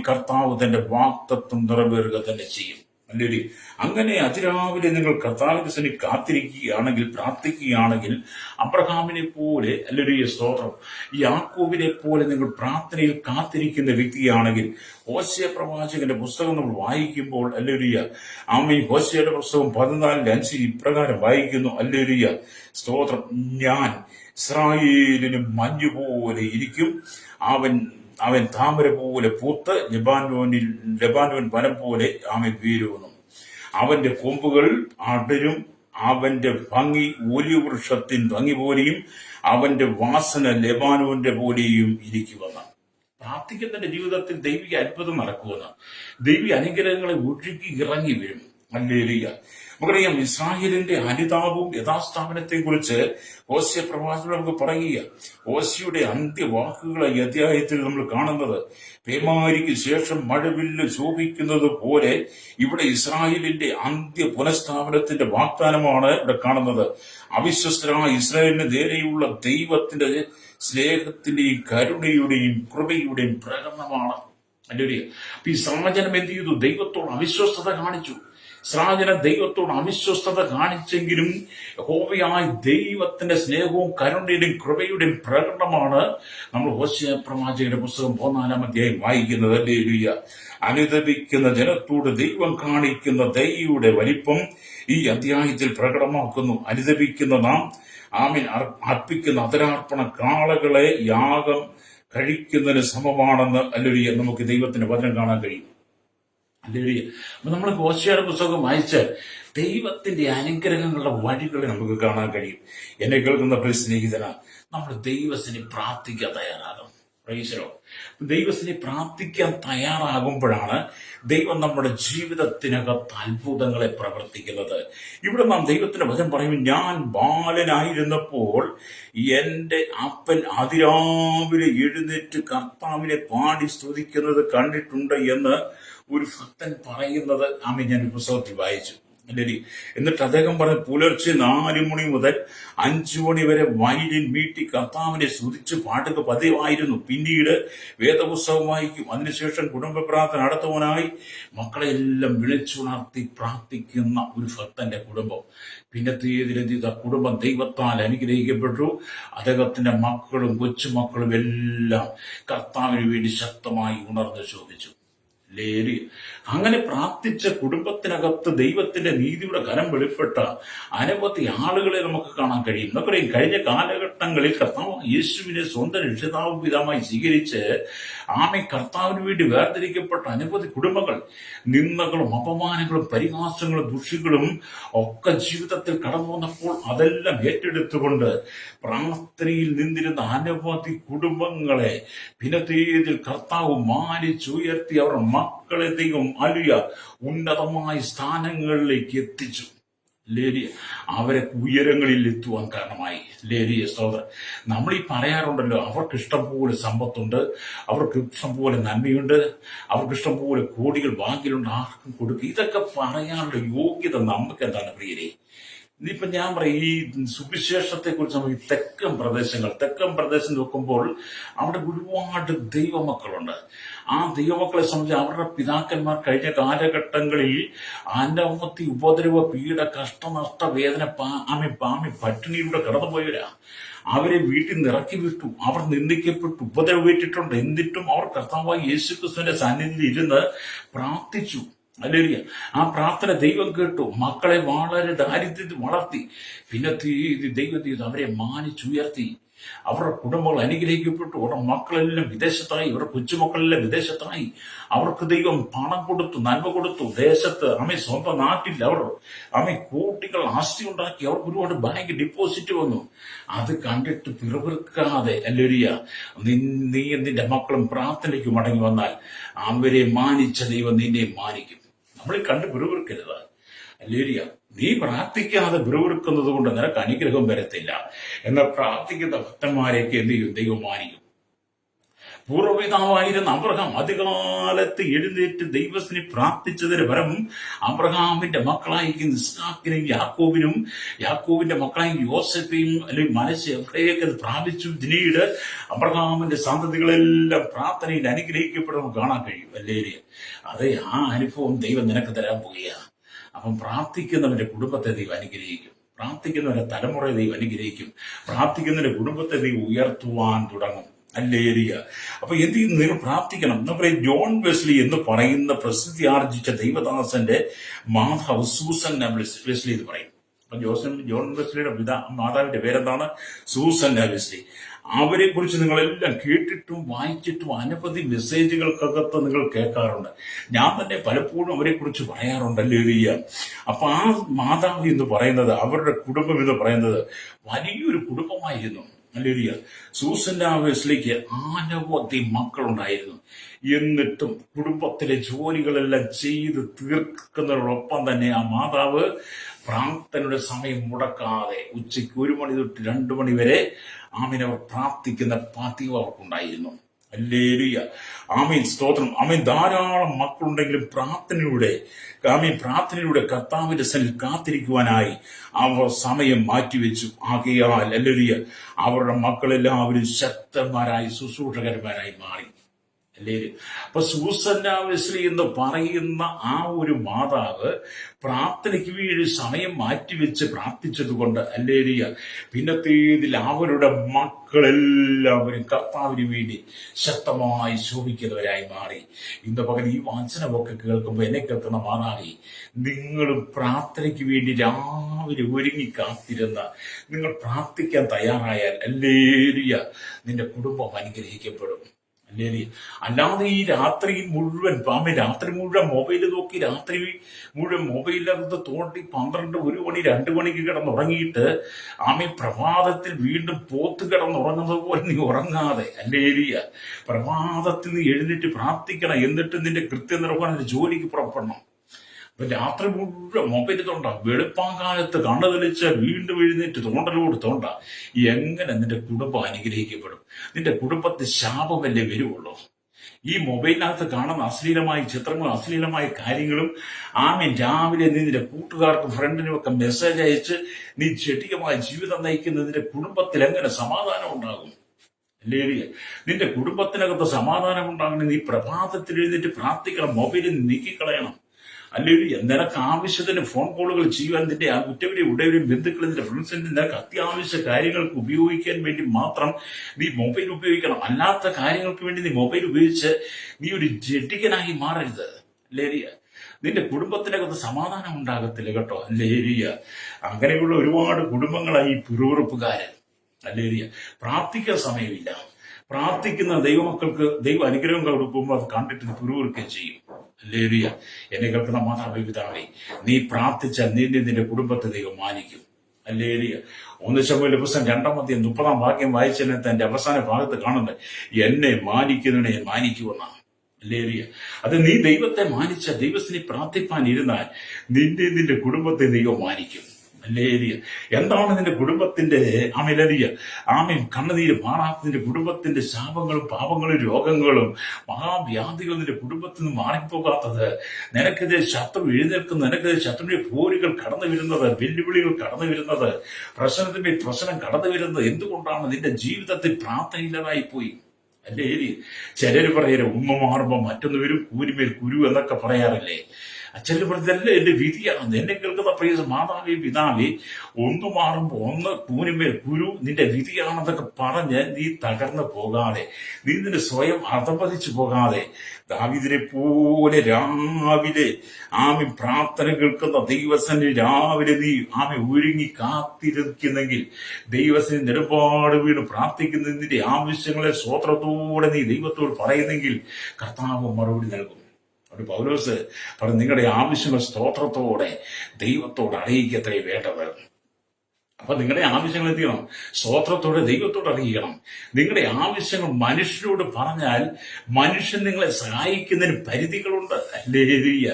കർത്താവ് തന്റെ വാഗ്ദത്തം നിറവേറുക തന്നെ ചെയ്യും. ഹല്ലേലൂയ. അങ്ങനെ അതിരാവിലെ നിങ്ങൾ കർത്താവിന്റെ സന്നിധിയിൽ കാത്തിരിക്കുകയാണെങ്കിൽ, പ്രാർത്ഥിക്കുകയാണെങ്കിൽ, അബ്രഹാമിനെ പോലെ, ഹല്ലേലൂയ, സ്തോത്രം, യാക്കോബിനെ പോലെ നിങ്ങൾ പ്രാർത്ഥനയിൽ കാത്തിരിക്കുന്ന വ്യക്തിയാണെങ്കിൽ, ഹോശേയ പ്രവാചകന്റെ പുസ്തകം നമ്മൾ വായിക്കുമ്പോൾ, ഹല്ലേലൂയ, ഹോശേയയുടെ പുസ്തകം 14:5 ഇപ്രകാരം വായിക്കുന്നു, ഹല്ലേലൂയ, സ്തോത്രം, ഞാൻ ഇസ്രായേലിന് മഞ്ഞുപോലെ ഇരിക്കും, അവൻ താമര പോലെ പൂത്ത് ലെബാനോൻ വനം പോലെ വീരൂന്നും, അവന്റെ കൊമ്പുകൾ അടരും, അവന്റെ ഭംഗി ഒലിവ് വൃക്ഷത്തിൻ ഭംഗി പോലെയും അവന്റെ വാസന ലെബാനോന്റെ പോലെയും ഇരിക്കുമെന്ന്. പ്രാർത്ഥിക്കുന്നതിന്റെ ജീവിതത്തിൽ ദൈവിക അത്ഭുതം നടക്കുമെന്ന്, ദൈവിക അനുഗ്രഹങ്ങളെ ഒഴുകി ഇറങ്ങി വരും. ഹല്ലേലൂയ. നമുക്കറിയാം, ഇസ്രായേലിന്റെ അനുതാപവും യഥാസ്ഥാപനത്തെ കുറിച്ച് ഹോശേയ പ്രവാചകൻ നമുക്ക് പറയുക. ഹോശേയയുടെ അന്ത്യവാക്കുകളെ ഈ അധ്യായത്തിൽ നമ്മൾ കാണുന്നത്, പേമാരിക്ക് ശേഷം മഴവില്ല് ശോഭിക്കുന്നത് പോലെ ഇവിടെ ഇസ്രായേലിന്റെ അന്ത്യ പുനഃസ്ഥാപനത്തിന്റെ വാഗ്ദാനമാണ് ഇവിടെ കാണുന്നത്. അവിശ്വസ്തരായ ഇസ്രായേലിന് നേരെയുള്ള ദൈവത്തിന്റെ സ്നേഹത്തിന്റെയും കരുണയുടെയും കൃപയുടെയും പ്രകടനമാണ്. ഹല്ലേലൂയ. അപ്പൊ ഈ സാജനം എന്ത് ചെയ്തു? ദൈവത്തോട് അവിശ്വസ്തത കാണിച്ചു. ഇസ്രായേൽ ദൈവത്തോട് അവിശ്വസ്തത കാണിച്ചെങ്കിലും യഹോവയായ ദൈവത്തിന്റെ സ്നേഹവും കരുണയുടെയും കൃപയുടെയും പ്രകടനമാണ് നമ്മൾ ഹോശേയ പ്രവാചകന്റെ പുസ്തകം 14 വായിക്കുന്നത്. ഹല്ലേലൂയ. അനുതപിക്കുന്ന ജനത്തോട് ദൈവം കാണിക്കുന്ന ദയയുടെ വലിപ്പം ഈ അധ്യായത്തിൽ പ്രകടമാക്കുന്നു. അനുതപിക്കുന്ന നാം അർപ്പിക്കുന്ന അതരാർപ്പണ കാളകളെ യാഗം കഴിക്കുന്നതിന് സമമാണെന്ന്, ഹല്ലേലൂയ, നമുക്ക് ദൈവത്തിന്റെ വചനം കാണാൻ കഴിയും. ഹല്ലേലൂയ. അപ്പൊ നമ്മൾ ഹോശേയയുടെ പുസ്തകം വായിച്ച് ദൈവത്തിന്റെ അനുഗ്രഹങ്ങളുടെ വഴികളെ നമുക്ക് കാണാൻ കഴിയും. എന്നെ കേൾക്കുന്ന പ്രിയ സ്നേഹിതന, നമ്മൾ ദൈവത്തിനെ പ്രാർത്ഥിക്കാൻ തയ്യാറാകണം. പ്രൈസലോ. ദൈവത്തിനെ പ്രാർത്ഥിക്കാൻ തയ്യാറാകുമ്പോഴാണ് ദൈവം നമ്മുടെ ജീവിതത്തിനകത്ത് അത്ഭുതങ്ങളെ പ്രവർത്തിക്കുന്നത്. ഇവിടെ നാം ദൈവത്തിന്റെ വചനം പറയും, ഞാൻ ബാലനായിരുന്നപ്പോൾ എന്റെ അപ്പൻ അതിരാവിലെ എഴുന്നേറ്റ് കർത്താവിനെ പാടി സ്തുതിക്കുന്നത് കണ്ടിട്ടുണ്ട് എന്ന് ഒരു ഭക്തൻ പറയുന്നത് ഞാൻ പുസ്തകത്തിൽ വായിച്ചു. എന്നിട്ട് അദ്ദേഹം പറഞ്ഞു, പുലർച്ചെ 4 മണി മുതൽ 5 മണി വരെ വയലിൻ മീട്ടി കർത്താവിനെ സ്തുതിച്ച് പാടുക പതിവായിരുന്നു. പിന്നീട് വേദപുസ്തകം വായിക്കും. അതിനുശേഷം കുടുംബ പ്രാർത്ഥന നടത്തുവാനായി മക്കളെല്ലാം വിളിച്ചുണർത്തി പ്രാർത്ഥിക്കുന്ന ഒരു ഭക്തന്റെ കുടുംബം. പിന്നത്തേതിലെത്തിയ കുടുംബം ദൈവത്താൽ അനുഗ്രഹിക്കപ്പെട്ടു. അദ്ദേഹത്തിന്റെ മക്കളും കൊച്ചുമക്കളും എല്ലാം കർത്താവിന് വേണ്ടി ശക്തമായി ഉണർന്ന് ശോഭിച്ചു. അങ്ങനെ പ്രാർത്ഥിച്ച കുടുംബത്തിനകത്ത് ദൈവത്തിന്റെ നീതിയുടെ കരം വെളിപ്പെട്ട അനവധി ആളുകളെ നമുക്ക് കാണാൻ കഴിയും. നമുക്കറിയാം, കഴിഞ്ഞ കാലഘട്ടങ്ങളിൽ കർത്താവ് യേശുവിനെ സ്വന്തം രക്ഷിതാവും പിതാമായി സ്വീകരിച്ച് കർത്താവിന് വേണ്ടി വേർതിരിക്കപ്പെട്ട അനവധി കുടുംബങ്ങൾ നിന്ദകളും അപമാനങ്ങളും പരിഹാസങ്ങളും ദുഷികളും ഒക്കെ ജീവിതത്തിൽ കടന്നു വന്നപ്പോൾ അതെല്ലാം ഏറ്റെടുത്തുകൊണ്ട് പ്രാർത്ഥനയിൽ നിന്നിരുന്ന അനവധി കുടുംബങ്ങളെ പിന്നത്തേതിൽ കർത്താവ് മാനിച്ചുയർത്തി അവർ മക്കളെ ദൈവം ഉന്നതമായ സ്ഥാനങ്ങളിലേക്ക് എത്തിച്ചു. ലേരിയ അവരെ ഉയരങ്ങളിൽ എത്തുവാൻ കാരണമായി. ലേരിയ സ്തോത്രം. നമ്മൾ ഈ പറയാറുണ്ടല്ലോ, അവർക്ക് ഇഷ്ടംപോലെ സമ്പത്തുണ്ട്, അവർക്ക് ഇഷ്ടംപോലെ നന്മയുണ്ട്, അവർക്ക് ഇഷ്ടംപോലെ കോടികൾ ബാങ്കിലുണ്ട്, ആർക്കും കൊടുക്കുക. ഇതൊക്കെ പറയാനുള്ള യോഗ്യത നമുക്ക് എന്താണ് പ്രിയരെ? ഇനിയിപ്പോ ഞാൻ പറയും, ഈ സുവിശേഷത്തെ കുറിച്ച് നമ്മൾ ഈ തെക്കൻ പ്രദേശം നോക്കുമ്പോൾ അവിടെ ഒരുപാട് ദൈവമക്കളുണ്ട്. ആ ദൈവമക്കളെ സംബന്ധിച്ച് അവരുടെ പിതാക്കന്മാർ കഴിഞ്ഞ കാലഘട്ടങ്ങളിൽ അനവധി ഉപദ്രവ, പീഡ, കഷ്ടനഷ്ട, വേദന, പാമി പട്ടിണിയിലൂടെ കടന്നുപോയവരാ. അവരെ വീട്ടിൽ നിന്ന് ഇറക്കി വിട്ടു, അവർ നിന്ദിക്കപ്പെട്ടു, ഉപദ്രവേറ്റിട്ടുണ്ട്. എന്നിട്ടും അവർ കർത്താവായ യേശുക്രിസ്തുവിന്റെ സാന്നിധ്യത്തിൽ ഇരുന്ന് പ്രാർത്ഥിച്ചു. ഹല്ലേലൂയ. ആ പ്രാർത്ഥന ദൈവം കേട്ടു. മക്കളെ വളരെ ദാരിദ്ര്യത്തിൽ വളർത്തി. പിന്നെ ദൈവം അവരെ മാനിച്ചുയർത്തി. അവരുടെ കുടുംബങ്ങൾ അനുഗ്രഹിക്കപ്പെട്ടു. അവരുടെ മക്കളെല്ലാം വിദേശത്തായി, അവരുടെ കൊച്ചുമക്കളെല്ലാം വിദേശത്തായി. അവർക്ക് ദൈവം പണം കൊടുത്തു, നന്മ കൊടുത്തു. ദേശത്ത് സ്വന്തം നാട്ടിൽ അവർ കോടികൾ ആസ്തി ഉണ്ടാക്കി. അവർക്ക് ഒരുപാട് ബാങ്ക് ഡിപ്പോസിറ്റ് വന്നു. അത് കണ്ടിട്ട് പിറുപിറുക്കാതെ, ഹല്ലേലൂയ, നീ നിന്റെ മക്കളും പ്രാർത്ഥനയ്ക്ക് മടങ്ങി വന്നാൽ അവരെ മാനിച്ച ദൈവം നിന്നെ മാനിക്കും. നമ്മളീ കണ്ട് പിറുപിറുക്കരുത്. ഹല്ലേലൂയ. നീ പ്രാർത്ഥിക്കാതെ പിറുപിറുക്കുന്നത് കൊണ്ട് നിനക്ക് അനുഗ്രഹം വരത്തില്ല. എന്നാൽ പ്രാർത്ഥിക്കുന്ന ഭക്തന്മാരെയൊക്കെ എന്ത് ചെയ്യും? ദൈവം മാനിക്കും. പൂർവ്വപിതാവായിരുന്ന അബ്രഹാം അധികാലത്ത് എഴുന്നേറ്റ് ദൈവത്തിനെ പ്രാർത്ഥിച്ചതിന് ഫലം അബ്രഹാമിന്റെ മക്കളായിരിക്കും ഇസ്ഹാക്കിനും യാക്കോബിന്റെ മക്കളായി യോസഫയും അല്ലെങ്കിൽ മനസ്സ് എവിടെയൊക്കെ പ്രാപിച്ചു. പിന്നീട് അബ്രഹാമിന്റെ സന്തതികളെല്ലാം പ്രാർത്ഥനയിൽ അനുഗ്രഹിക്കപ്പെടുമെന്ന് കാണാൻ കഴിയും. അല്ലേ? അതെ, ആ അനുഭവം ദൈവം നിനക്ക് തരാൻ പോകുകയാണ്. അപ്പം പ്രാർത്ഥിക്കുന്നവന്റെ കുടുംബത്തെ ദൈവം അനുഗ്രഹിക്കും. പ്രാർത്ഥിക്കുന്നവന്റെ തലമുറയെ ദൈവം അനുഗ്രഹിക്കും. പ്രാർത്ഥിക്കുന്നവന്റെ കുടുംബത്തെ ദൈവം ഉയർത്തുവാൻ തുടങ്ങും. ഹല്ലേലൂയ. അപ്പൊ എന്ത് ചെയ്യും? നിങ്ങൾ പ്രാർത്ഥിക്കണം. നമ്മുടെ ജോൺ വെസ്ലി എന്ന് പറയുന്ന പ്രസിദ്ധി ആർജിച്ച ദൈവദാസന്റെ മാതാവ് സൂസൻ വെസ്ലി എന്ന് പറയും. അപ്പൊ ജോൺ വെസ്ലിയുടെ മാതാവിന്റെ പേരെന്താണ്? Susan Wesley. അവരെ കുറിച്ച് നിങ്ങളെല്ലാം കേട്ടിട്ടും വായിച്ചിട്ടും അനവധി മെസ്സേജുകൾക്കകത്ത് നിങ്ങൾ കേൾക്കാറുണ്ട്. ഞാൻ തന്നെ പലപ്പോഴും അവരെ കുറിച്ച് പറയാറുണ്ട്. ഹല്ലേലൂയ. അപ്പൊ ആ മാതാവ് എന്ന് പറയുന്നത്, അവരുടെ കുടുംബം എന്ന് പറയുന്നത് വലിയൊരു കുടുംബമായിരുന്നു. ഹല്ലേലൂയ. സൂസൻ വെസ്ലിക്ക് അനവധി മക്കളുണ്ടായിരുന്നു. എന്നിട്ടും കുടുംബത്തിലെ ജോലികളെല്ലാം ചെയ്ത് തീർക്കുന്നതോടൊപ്പം തന്നെ ആ മാതാവ് പ്രാർത്ഥനയുടെ സമയം മുടക്കാതെ ഉച്ചയ്ക്ക് 1 മണി തൊട്ട് 2 മണി വരെ അവർ പ്രാർത്ഥിക്കുന്ന പതിവ് അവർക്കുണ്ടായിരുന്നു. ഹല്ലേലൂയ. സ്തോത്രം. ധാരാളം മക്കളുണ്ടെങ്കിലും പ്രാർത്ഥനയിലൂടെ കർത്താവിന്റെ സന്നിധിയിൽ കാത്തിരിക്കുവാനായി അവർ സമയം മാറ്റിവെച്ചു. ആകയാൽ ഹല്ലേലൂയ, അവരുടെ മക്കളെല്ലാവരും ശക്തന്മാരായി, ശുശ്രൂഷകന്മാരായി മാറി. അപ്പൊ സൂസൻ വെസ്ലി എന്ന് പറയുന്ന ആ ഒരു മാതാവ് പ്രാർത്ഥനയ്ക്ക് വേണ്ടി സമയം മാറ്റിവെച്ച് പ്രാർത്ഥിച്ചത് കൊണ്ട്, ഹല്ലേലൂയ, പിന്നത്തേതിൽ അവരുടെ മക്കളെല്ലാവരും കർത്താവിന് വേണ്ടി ശക്തമായി ശോഭിക്കുന്നവരായി മാറി. ഇന്ന് പകൽ ഈ വചനമൊക്കെ കേൾക്കുമ്പോൾ എന്നെ കേൾക്കുന്ന മാതാവേ, നിങ്ങളും പ്രാർത്ഥനയ്ക്ക് വേണ്ടി രാവിലെ ഒരുങ്ങി കാത്തിരുന്ന നിങ്ങൾ പ്രാർത്ഥിക്കാൻ തയ്യാറായാൽ, ഹല്ലേലൂയ, നിന്റെ കുടുംബം അനുഗ്രഹിക്കപ്പെടും. അല്ലാതെ ഈ രാത്രി മുഴുവൻ മൊബൈൽ നോക്കി, രാത്രി മുഴുവൻ മൊബൈലിനകത്ത് തോണ്ടി 12, 1 മണി, 2 മണിക്ക് കിടന്നുറങ്ങിയിട്ട് പ്രഭാതത്തിൽ വീണ്ടും പോത്ത് കിടന്നുറങ്ങുന്നത് പോലെ നീ ഉറങ്ങാതെ, ഹല്ലേലൂയ, പ്രഭാതത്തിൽ നീ എഴുന്നേറ്റ് പ്രാർത്ഥിക്കണം. എന്നിട്ട് നിന്റെ കൃത്യനിർവഹണ ജോലിക്ക് പുറപ്പെടണം. അപ്പൊ രാത്രി മുഴുവൻ മൊബൈൽ തോണ്ട, വെളുപ്പാങ്കാലത്ത് കണ്ണു തെളിച്ച് വീണ്ടും എഴുന്നേറ്റ് തോണ്ട. എങ്ങനെ നിന്റെ കുടുംബം അനുഗ്രഹിക്കപ്പെടും? നിന്റെ കുടുംബത്തിൽ ശാപമല്ലേ വരുവുള്ളൂ? ഈ മൊബൈലിനകത്ത് കാണുന്ന അശ്ലീലമായ ചിത്രങ്ങളും അശ്ലീലമായ കാര്യങ്ങളും രാവിലെ നീ നിന്റെ കൂട്ടുകാർക്കും ഫ്രണ്ടിനും ഒക്കെ മെസ്സേജ് അയച്ച് നീ ചെടികമായ ജീവിതം നയിക്കുന്നതിന്റെ കുടുംബത്തിൽ എങ്ങനെ സമാധാനം ഉണ്ടാകും? ഹല്ലേലൂയ. നിന്റെ കുടുംബത്തിനകത്ത് സമാധാനം ഉണ്ടാകണം. നീ പ്രഭാതത്തിൽ എഴുന്നേറ്റ് പ്രാർത്ഥിക്കണം. മൊബൈലിൽ നീക്കിക്കളയണം. ഹല്ലേലൂയ. നിനക്ക് ആവശ്യത്തിന് ഫോൺ കോളുകൾ ചെയ്യുവാൻ നിന്റെ ആ ഉറ്റവരെയും ഉടയവരെയും ബന്ധുക്കളും നിന്റെ ഫ്രണ്ട്സിന്റെ നിനക്ക് അത്യാവശ്യ കാര്യങ്ങൾക്ക് ഉപയോഗിക്കാൻ വേണ്ടി മാത്രം നീ മൊബൈൽ ഉപയോഗിക്കണം. അല്ലാത്ത കാര്യങ്ങൾക്ക് വേണ്ടി നീ മൊബൈൽ ഉപയോഗിച്ച് നീ ഒരു ജഡികനായി മാറരുത്. ഹല്ലേലൂയ. നിന്റെ കുടുംബത്തിനകത്ത് സമാധാനം ഉണ്ടാകത്തില്ല കേട്ടോ. ഹല്ലേലൂയ. അങ്ങനെയുള്ള ഒരുപാട് കുടുംബങ്ങളായി പിറുപിറുപ്പുകാരൻ. ഹല്ലേലൂയ. പ്രാർത്ഥിക്കാൻ സമയമില്ല. പ്രാർത്ഥിക്കുന്ന ദൈവമക്കൾക്ക് ദൈവ അനുഗ്രഹം കൊടുക്കുമ്പോൾ അത് കണ്ടിട്ട് പിറുപിറുക്കുകയും ചെയ്യും. ഹല്ലേലൂയ. എന്നെ കേൾക്കുന്ന മാതാപിതാവേ, നീ പ്രാർത്ഥിച്ചാൽ നിന്റെ കുടുംബത്തെ ദൈവം മാനിക്കും. ഹല്ലേലൂയ. 1 ശമൂവേൽ പുസ്തകം 2-ാം അധ്യായം 30-ാം വാക്യം വായിച്ചതിന് തന്റെ അവസാന ഭാഗത്ത് കാണുന്നത്, എന്നെ മാനിക്കുന്നതിനെ മാനിക്കുമെന്നാണ്. ഹല്ലേലൂയ. അത് നീ ദൈവത്തെ മാനിച്ച ദൈവത്തിനെ പ്രാർത്ഥിപ്പാൻ ഇരുന്നാൽ നിന്റെ കുടുംബത്തെ ദൈവം മാനിക്കും. അല്ലേലിയ. എന്താണ് നിന്റെ കുടുംബത്തിന്റെ ആമേലരിയ കണ്ണുനീര് മാറാത്ത നിന്റെ കുടുംബത്തിന്റെ ശാപങ്ങളും പാപങ്ങളും രോഗങ്ങളും മഹാവ്യാധികളും നിന്റെ കുടുംബത്തിൽ നിന്ന് മാറിപ്പോകാത്തത്? നിനക്കെതിരെ ശത്രു എഴുന്നേൽക്കുന്നു, നിനക്കെതിരെ ശത്രുവിന്റെ പോരുകൾ കടന്നു വരുന്നത്, വെല്ലുവിളികൾ കടന്നു വരുന്നത്, പ്രശ്നത്തിന്റെ പ്രശ്നം കടന്നു വരുന്നത് എന്തുകൊണ്ടാണ്? നിന്റെ ജീവിതത്തിൽ പ്രാർത്ഥനയില്ലാതായി പോയി. അല്ലേ? ചിലര് പറയല് ഒന്ന് മാറുമ്പോ മറ്റൊന്ന് വരും, കൂരിമേൽ കുരു എന്നൊക്കെ പറയാറില്ലേ? ചിലർ പറഞ്ഞതല്ലേ എന്റെ വിധിയാണ്. എന്നെ കേൾക്കുന്ന പ്രിയ മാതാവേ പിതാവേ, ഒന്ന് മാറുമ്പോ ഒന്ന് കൂരിമേൽ കുരു നിന്റെ വിധിയാണെന്നൊക്കെ പറഞ്ഞ് നീ തകർന്നു പോകാതെ, നീ നിന്റെ സ്വയം അധപതിച്ചു പോകാതെ, ദാവീദിനെ പോലെ രാവിലെ പ്രാർത്ഥന കേൾക്കുന്ന ദൈവസന്നിധി രാവിലെ നീ ഒരുങ്ങി കാത്തിരിക്കുന്നെങ്കിൽ, ദൈവസന്നിധി നെടുപാട് വീണ് പ്രാർത്ഥിക്കുന്ന നിന്റെ ആവശ്യങ്ങളെ സ്വോത്രത്തോടെ നീ ദൈവത്തോട് പറയുന്നെങ്കിൽ കർത്താവ് മറുപടി നൽകും. ഒരു പൗലോസ് പറഞ്ഞു, നിങ്ങളുടെ ആവശ്യങ്ങൾ സ്തോത്രത്തോടെ ദൈവത്തോട് അറിയിക്കത്രേ വേണ്ടത്. അപ്പൊ നിങ്ങളുടെ ആവശ്യങ്ങൾ എന്ത് ചെയ്യണം? സ്തോത്രത്തോടെ ദൈവത്തോട് അറിയിക്കണം. നിങ്ങളുടെ ആവശ്യങ്ങൾ മനുഷ്യരോട് പറഞ്ഞാൽ മനുഷ്യൻ നിങ്ങളെ സഹായിക്കുന്നതിന് പരിധികളുണ്ട്. ഹല്ലേലൂയ,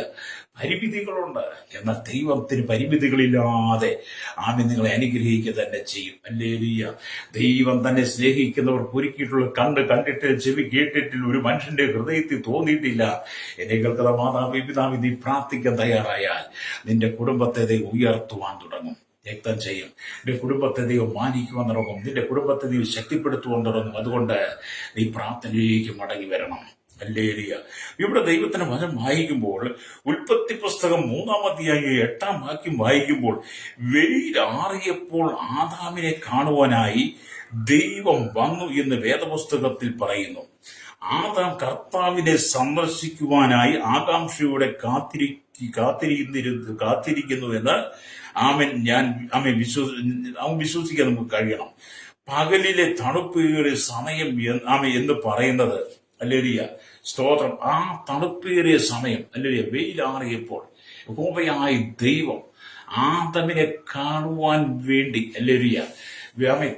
പരിമിതികളുണ്ട്. എന്നാൽ ദൈവത്തിന് പരിമിതികളില്ലാതെ നിങ്ങളെ അനുഗ്രഹിക്കുക തന്നെ ചെയ്യും. ഹല്ലേലൂയ. ദൈവം തന്നെ സ്നേഹിക്കുന്നവർക്ക് ഒരുക്കിയിട്ടുള്ള കണ്ടിട്ട് ചെവി കേട്ടിട്ടില്ല, ഒരു മനുഷ്യന്റെ ഹൃദയത്തിൽ തോന്നിയിട്ടില്ല. എന്നെ കേൾക്കുന്ന മാതാവേ പിതാവേ, നീ പ്രാർത്ഥിക്കാൻ തയ്യാറായാൽ നിന്റെ കുടുംബത്തെ ദൈവം ഉയർത്തുവാൻ തുടങ്ങും, രക്തം ചെയ്യും. നിന്റെ കുടുംബത്തെ ദൈവം മാനിക്കുവാൻ തുടങ്ങും, നിന്റെ കുടുംബത്തെ ദൈവം ശക്തിപ്പെടുത്തുവാൻ തുടങ്ങും. അതുകൊണ്ട് നീ പ്രാർത്ഥനയിലേക്ക് മടങ്ങി വരണം. ഹല്ലേലൂയ. ഇവിടെ ദൈവത്തിന്റെ വചനം വായിക്കുമ്പോൾ, ഉൽപ്പത്തി പുസ്തകം 3-ാം അധ്യായം 8-ാം വാക്യം വായിക്കുമ്പോൾ, വെയിലാറിയപ്പോൾ ആദാമിനെ കാണുവാനായി ദൈവം വന്നു എന്ന് വേദപുസ്തകത്തിൽ പറയുന്നു. ആദാം കർത്താവിനെ സന്ദർശിക്കുവാനായി ആകാംക്ഷയോടെ കാത്തിരിക്കുന്നു എന്ന് അവൻ വിശ്വസിക്കാൻ നമുക്ക് കഴിയണം. പകലിലെ തണുപ്പേറിയ സമയം എന്ന് പറയുന്നത്, ഹല്ലേലൂയ, സ്തോത്രം, ആ തണുപ്പേറിയ സമയം, ഹല്ലേലൂയ, വെയിലാറിയപ്പോൾ യഹോവയായ ദൈവം ആദമിനെ കാണുവാൻ വേണ്ടി, ഹല്ലേലൂയ,